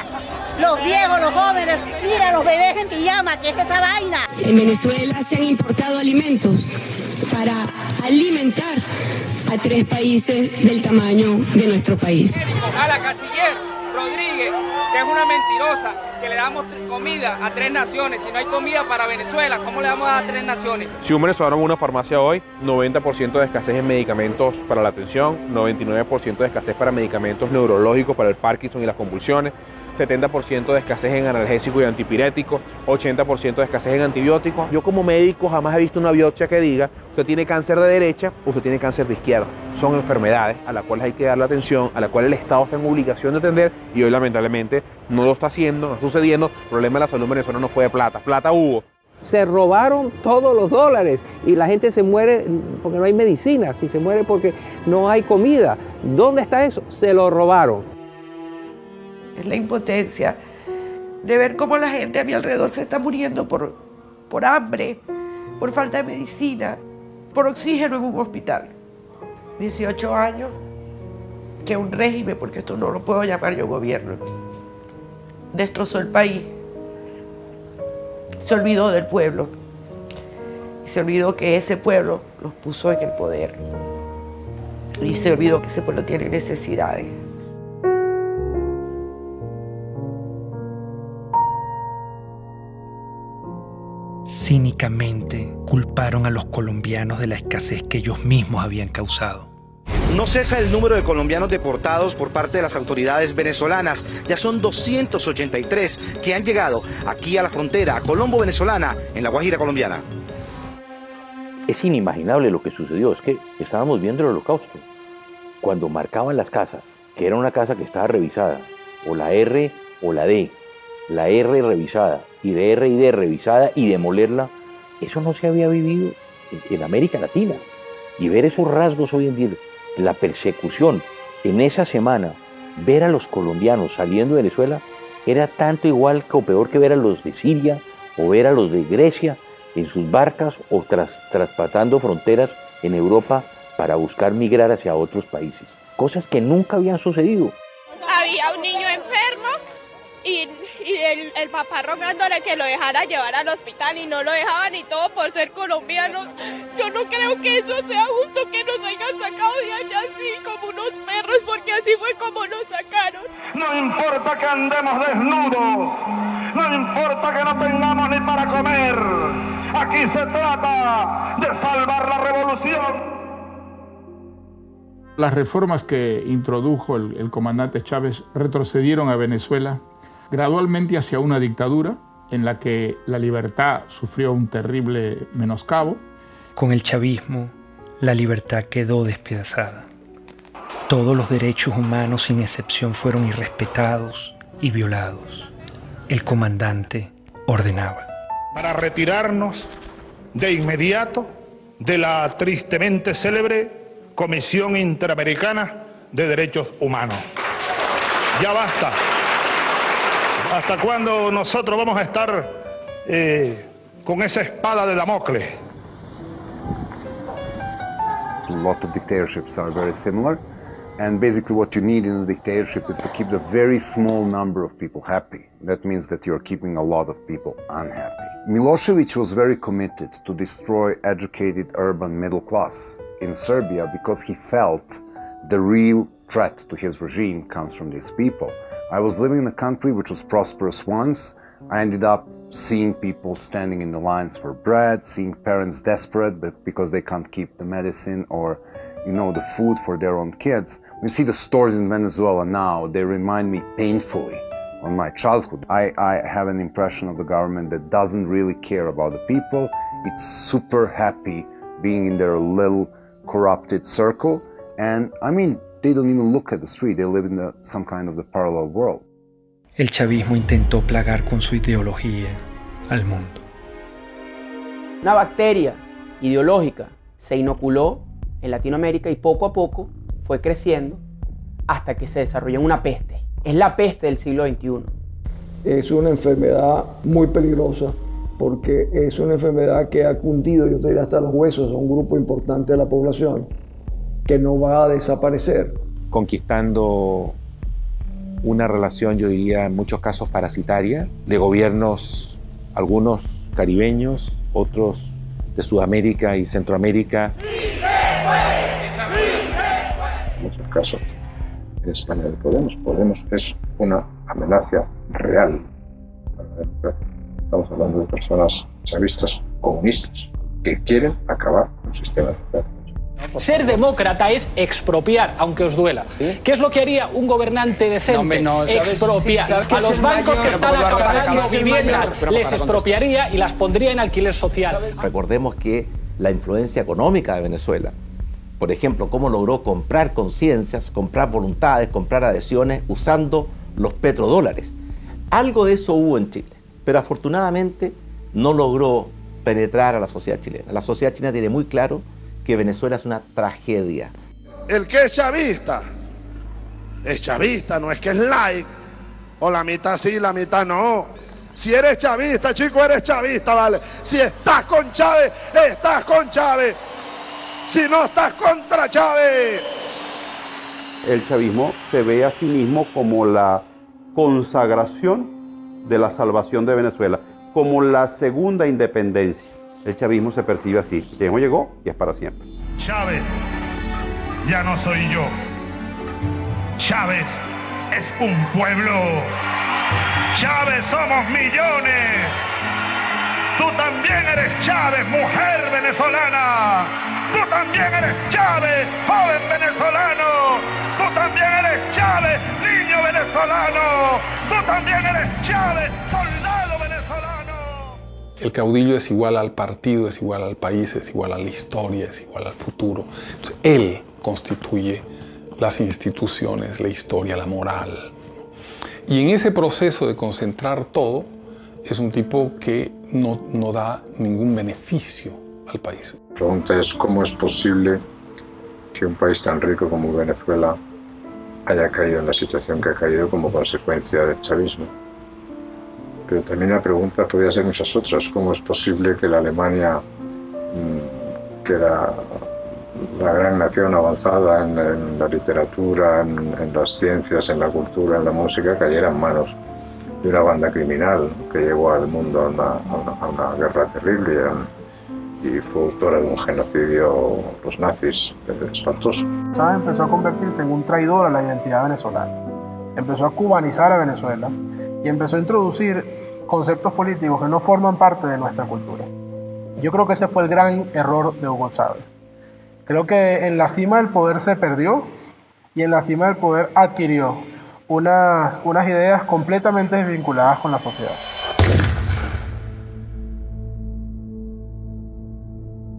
Los viejos, los jóvenes, mira, los bebés en pijama, ¿qué es esa vaina? En Venezuela se han importado alimentos para alimentar a 3 países del tamaño de nuestro país. A la canciller Rodríguez, que es una mentirosa, que le damos comida a 3 naciones. Si no hay comida para Venezuela, ¿cómo le vamos a dar a 3 naciones? Si un venezolano va a una farmacia hoy, 90% de escasez en medicamentos para la atención, 99% de escasez para medicamentos neurológicos para el Parkinson y las convulsiones, 70% de escasez en analgésicos y antipiréticos, 80% de escasez en antibióticos. Yo como médico jamás he visto una biopsia que diga usted tiene cáncer de derecha o usted tiene cáncer de izquierda. Son enfermedades a las cuales hay que darle atención, a las cuales el Estado está en obligación de atender y hoy lamentablemente no lo está haciendo, no está sucediendo. El problema de la salud venezolana no fue de plata, plata hubo. Se robaron todos los dólares y la gente se muere porque no hay medicinas y se muere porque no hay comida. ¿Dónde está eso? Se lo robaron. Es la impotencia de ver cómo la gente a mi alrededor se está muriendo por hambre, por falta de medicina, por oxígeno en un hospital. 18 años que un régimen, porque esto no lo puedo llamar yo gobierno, destrozó el país. Se olvidó del pueblo y se olvidó que ese pueblo los puso en el poder y se olvidó que ese pueblo tiene necesidades. Cínicamente culparon a los colombianos de la escasez que ellos mismos habían causado. No cesa el número de colombianos deportados por parte de las autoridades venezolanas. Ya son 283 que han llegado aquí a la frontera, a Colombo, venezolana, en la Guajira colombiana. Es inimaginable lo que sucedió, es que estábamos viendo el Holocausto. Cuando marcaban las casas, que era una casa que estaba revisada, o la R o la D, la R revisada, y de R y D revisada y demolerla, eso no se había vivido en América Latina. Y ver esos rasgos hoy en día, la persecución en esa semana, ver a los colombianos saliendo de Venezuela, era tanto igual o peor que ver a los de Siria o ver a los de Grecia en sus barcas o traspasando fronteras en Europa para buscar migrar hacia otros países. Cosas que nunca habían sucedido. Había un niño enfermo y el papá rogándole que lo dejara llevar al hospital y no lo dejaban y todo por ser colombianos. Yo no creo que eso sea justo, que nos hayan sacado de allá así como unos perros, porque así fue como nos sacaron. No importa que andemos desnudos, no importa que no tengamos ni para comer. Aquí se trata de salvar la revolución. Las reformas que introdujo el comandante Chávez retrocedieron a Venezuela gradualmente hacia una dictadura en la que la libertad sufrió un terrible menoscabo. Con el chavismo, la libertad quedó despedazada. Todos los derechos humanos sin excepción fueron irrespetados y violados. El comandante ordenaba: Para retirarnos de inmediato de la tristemente célebre Comisión Interamericana de Derechos Humanos. Ya basta. ¿Hasta cuándo nosotros vamos a estar con esa espada de Damocles? A lot of dictatorships are very similar, and basically what you need in a dictatorship is to keep the very small number of people happy. That means that you're keeping a lot of people unhappy. Milosevic was very committed to destroy educated urban middle class in Serbia because he felt the real threat to his regime comes from these people. I was living in a country which was prosperous once. I ended up seeing people standing in the lines for bread, seeing parents desperate but because they can't keep the medicine or, the food for their own kids. You see the stores in Venezuela now, they remind me painfully of my childhood. I have an impression of the government that doesn't really care about the people. It's super happy being in their little corrupted circle. And they don't even look at the street. They live in some kind of the parallel world. El chavismo intentó plagar con su ideología al mundo. Una bacteria ideológica se inoculó en Latinoamérica y poco a poco fue creciendo hasta que se desarrolló en una peste. Es la peste del siglo XXI. Es una enfermedad muy peligrosa porque es una enfermedad que ha cundido, yo te diría, hasta los huesos a un grupo importante de la población que no va a desaparecer. Conquistando una relación, yo diría, en muchos casos parasitaria, de gobiernos, algunos caribeños, otros de Sudamérica y Centroamérica. ¡Sí se puede! ¡Sí se puede! En muchos casos es la de Podemos. Podemos es una amenaza real para la democracia. Estamos hablando de personas chavistas comunistas que quieren acabar con el sistema democrático. Ser demócrata es expropiar, aunque os duela. ¿Qué es lo que haría un gobernante decente? Expropiar. A los bancos que están acaparando viviendas les expropiaría y las pondría en alquiler social. Recordemos que la influencia económica de Venezuela, por ejemplo, cómo logró comprar conciencias, comprar voluntades, comprar adhesiones usando los petrodólares. Algo de eso hubo en Chile, pero afortunadamente no logró penetrar a la sociedad chilena. La sociedad chilena tiene muy claro que Venezuela es una tragedia. El que es chavista, no es que es like, o la mitad sí, la mitad no. Si eres chavista, chico, eres chavista, ¿vale? Si estás con Chávez, estás con Chávez. Si no estás contra Chávez. El chavismo se ve a sí mismo como la consagración de la salvación de Venezuela, como la segunda independencia. El chavismo se percibe así. El chavismo llegó y es para siempre. Chávez ya no soy yo. Chávez es un pueblo. Chávez somos millones. Tú también eres Chávez, mujer venezolana. Tú también eres Chávez, joven venezolano. Tú también eres Chávez, niño venezolano. Tú también eres Chávez, soldado venezolano. El caudillo es igual al partido, es igual al país, es igual a la historia, es igual al futuro. Entonces, él constituye las instituciones, la historia, la moral. Y en ese proceso de concentrar todo, es un tipo que no da ningún beneficio al país. La pregunta es cómo es posible que un país tan rico como Venezuela haya caído en la situación que ha caído como consecuencia del chavismo. Pero también la pregunta podría ser muchas otras. ¿Cómo es posible que la Alemania, que era la gran nación avanzada en la literatura, en las ciencias, en la cultura, en la música, cayera en manos de una banda criminal que llevó al mundo a una guerra terrible y fue autora de un genocidio, los nazis, espantoso? Chávez empezó a convertirse en un traidor a la identidad venezolana. Empezó a cubanizar a Venezuela y empezó a introducir conceptos políticos que no forman parte de nuestra cultura. Yo creo que ese fue el gran error de Hugo Chávez. Creo que en la cima del poder se perdió y en la cima del poder adquirió unas ideas completamente desvinculadas con la sociedad.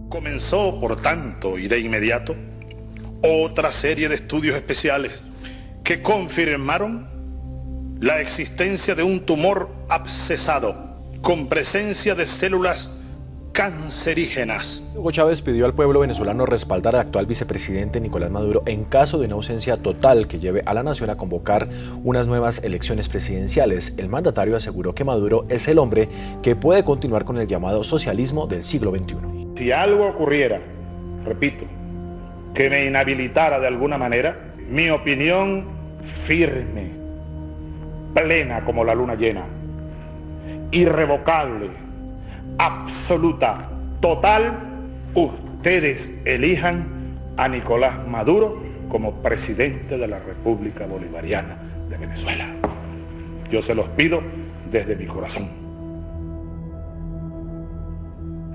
Comenzó, por tanto, y de inmediato, otra serie de estudios especiales que confirmaron la existencia de un tumor abscesado con presencia de células cancerígenas. Hugo Chávez pidió al pueblo venezolano respaldar al actual vicepresidente Nicolás Maduro en caso de una ausencia total que lleve a la nación a convocar unas nuevas elecciones presidenciales. El mandatario aseguró que Maduro es el hombre que puede continuar con el llamado socialismo del siglo XXI. Si algo ocurriera, repito, que me inhabilitara de alguna manera, mi opinión firme, plena como la luna llena, irrevocable, absoluta, total, ustedes elijan a Nicolás Maduro como presidente de la República Bolivariana de Venezuela. Yo se los pido desde mi corazón.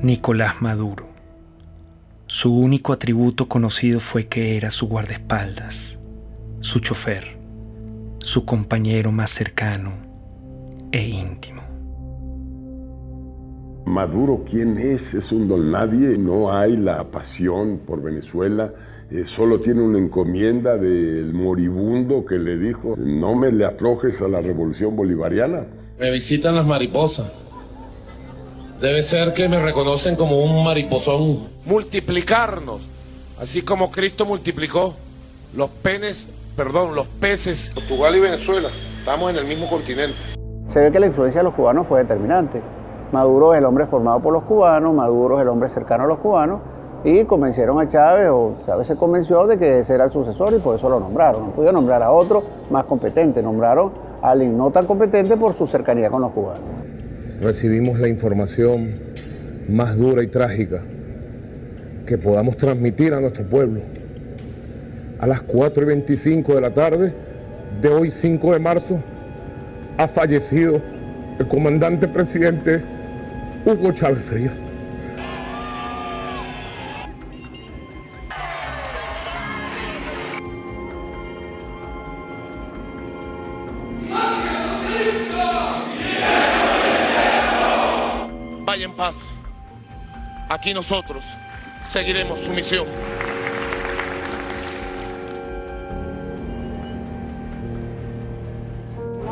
Nicolás Maduro. Su único atributo conocido fue que era su guardaespaldas, su chofer, su compañero más cercano e íntimo. Maduro, ¿quién es? Es un don nadie, no hay la pasión por Venezuela, solo tiene una encomienda del moribundo que le dijo: no me le aflojes a la revolución bolivariana. Me visitan las mariposas. Debe ser que me reconocen como un mariposón. Multiplicarnos, así como Cristo multiplicó los peces. Portugal y Venezuela, estamos en el mismo continente. Se ve que la influencia de los cubanos fue determinante. Maduro es el hombre formado por los cubanos, Maduro es el hombre cercano a los cubanos, y convencieron a Chávez, o Chávez se convenció de que ese era el sucesor y por eso lo nombraron. No pudieron nombrar a otro más competente, nombraron a alguien no tan competente por su cercanía con los cubanos. Recibimos la información más dura y trágica que podamos transmitir a nuestro pueblo. A las 4:25 de la tarde de hoy, 5 de marzo, ha fallecido el comandante presidente Hugo Chávez Frías. paz, aquí nosotros seguiremos su misión.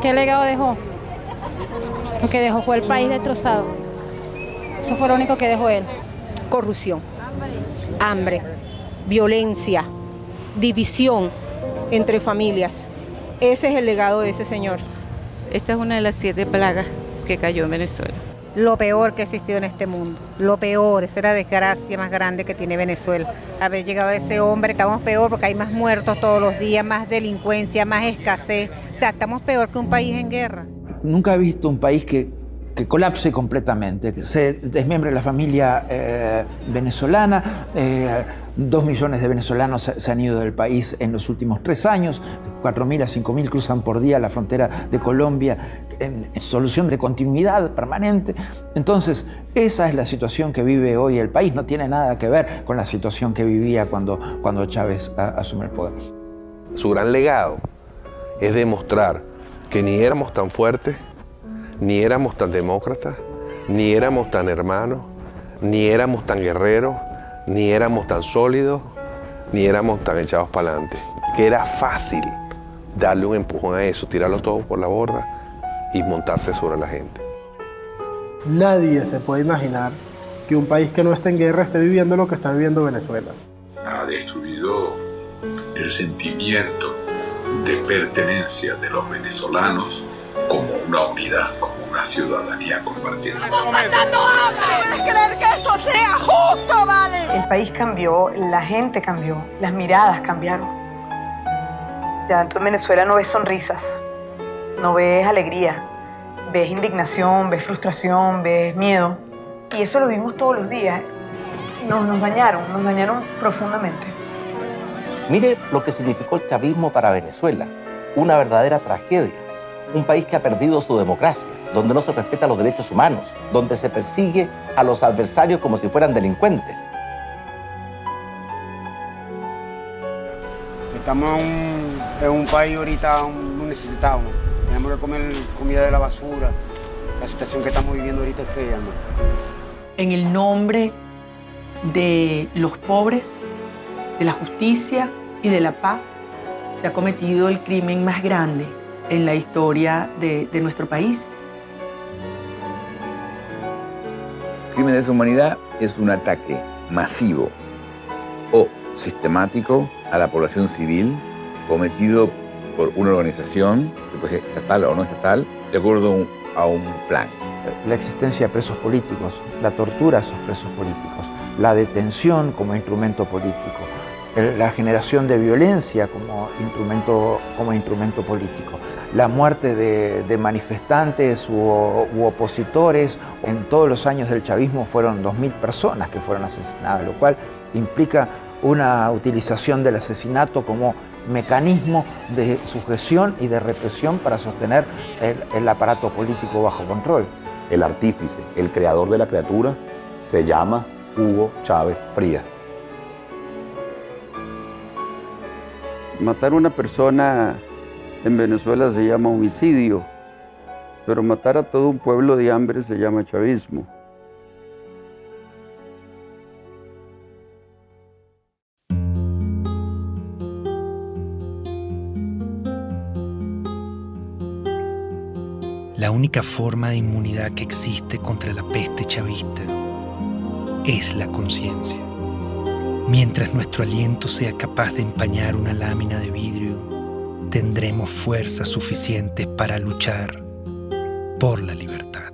¿Qué legado dejó? Lo que dejó fue el país destrozado. Eso fue lo único que dejó él. Corrupción, hambre, violencia, división entre familias. Ese es el legado de ese señor. Esta es una de las 7 plagas que cayó en Venezuela. Lo peor que ha existido en este mundo. Lo peor, esa es la desgracia más grande que tiene Venezuela. Haber llegado a ese hombre, estamos peor porque hay más muertos todos los días, más delincuencia, más escasez. O sea, estamos peor que un país en guerra. Nunca he visto un país que colapse completamente, que se desmembre la familia venezolana. 2 millones de venezolanos se han ido del país en los últimos 3 años, 4.000 a 5.000 cruzan por día la frontera de Colombia en solución de continuidad permanente. Entonces, esa es la situación que vive hoy el país, no tiene nada que ver con la situación que vivía cuando Chávez asume el poder. Su gran legado es demostrar que ni éramos tan fuertes, ni éramos tan demócratas, ni éramos tan hermanos, ni éramos tan guerreros, ni éramos tan sólidos, ni éramos tan echados para adelante. Que era fácil darle un empujón a eso, tirarlo todo por la borda y montarse sobre la gente. Nadie se puede imaginar que un país que no esté en guerra esté viviendo lo que está viviendo Venezuela. Ha destruido el sentimiento de pertenencia de los venezolanos como una unidad, como una ciudadanía compartida. ¡Estamos pasando hambre! ¿Puedes creer que esto sea justo, vale? El país cambió, la gente cambió, las miradas cambiaron. Ya tú en Venezuela no ves sonrisas, no ves alegría, ves indignación, ves frustración, ves miedo. Y eso lo vimos todos los días. Nos dañaron profundamente. Mire lo que significó el chavismo para Venezuela, una verdadera tragedia. Un país que ha perdido su democracia, donde no se respetan los derechos humanos, donde se persigue a los adversarios como si fueran delincuentes. Estamos en un país ahorita muy necesitado. Tenemos que comer comida de la basura. La situación que estamos viviendo ahorita es fea, ¿no? En el nombre de los pobres, de la justicia y de la paz, se ha cometido el crimen más grande en la historia de nuestro país. El crimen de lesa humanidad es un ataque masivo o sistemático a la población civil cometido por una organización, que puede ser estatal o no estatal, de acuerdo a un plan. La existencia de presos políticos, la tortura a esos presos políticos, la detención como instrumento político, la generación de violencia como instrumento político, la muerte de manifestantes u opositores. En todos los años del chavismo fueron 2.000 personas que fueron asesinadas, lo cual implica una utilización del asesinato como mecanismo de sujeción y de represión para sostener el aparato político bajo control. El artífice, el creador de la criatura, se llama Hugo Chávez Frías. Matar a una persona en Venezuela se llama homicidio, pero matar a todo un pueblo de hambre se llama chavismo. La única forma de inmunidad que existe contra la peste chavista es la conciencia. Mientras nuestro aliento sea capaz de empañar una lámina de vidrio, tendremos fuerzas suficientes para luchar por la libertad.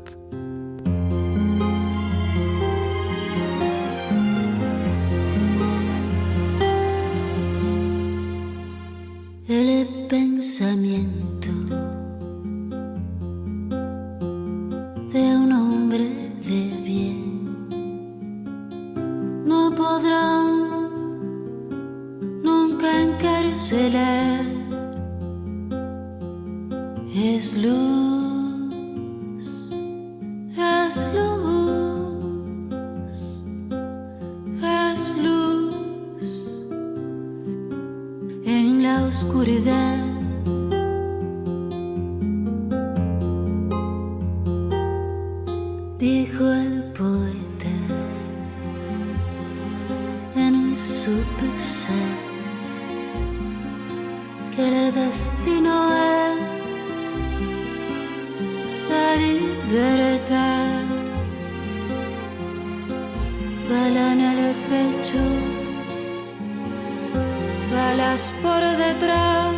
El pensamiento de un hombre de bien no podrá nunca encarcelar. Es luz, es luz, es luz en la oscuridad. Dijo el poeta. supe ser que el destino es la libertad. Bala en el pecho, balas por detrás,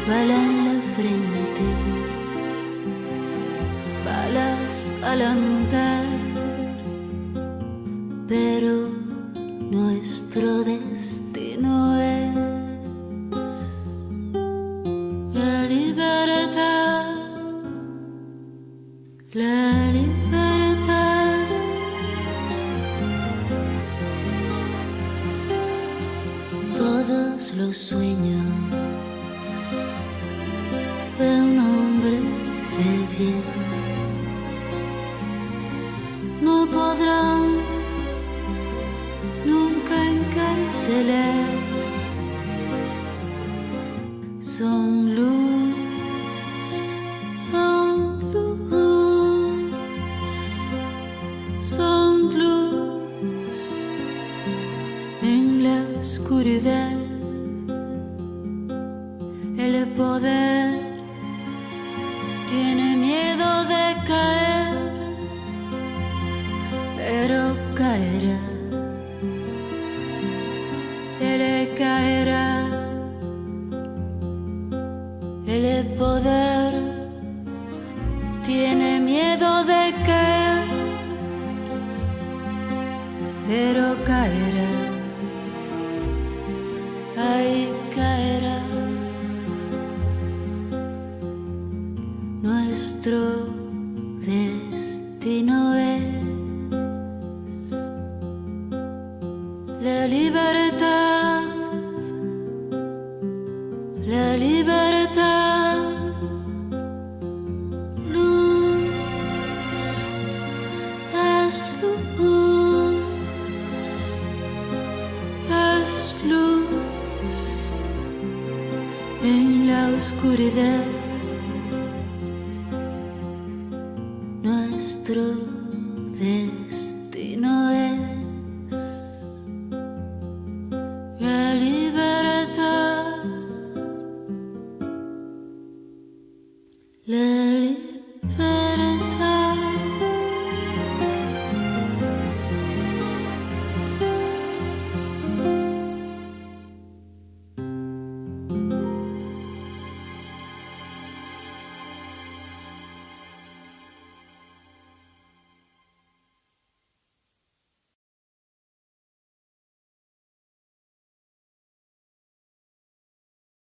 bala en la frente, balas al andar, pero nuestro destino es la libertad, la libertad. Todos los sueños de un hombre de bien no podrán nunca encarcelar. Son luz, son luz, son luz en la oscuridad. El poder tiene miedo de caer, pero caerá. Él caerá. El poder tiene miedo de caer, pero caerá. Ahí caerá. Nuestro destino es la libertad, la libertad. Luz es luz, es luz en la oscuridad. Nuestro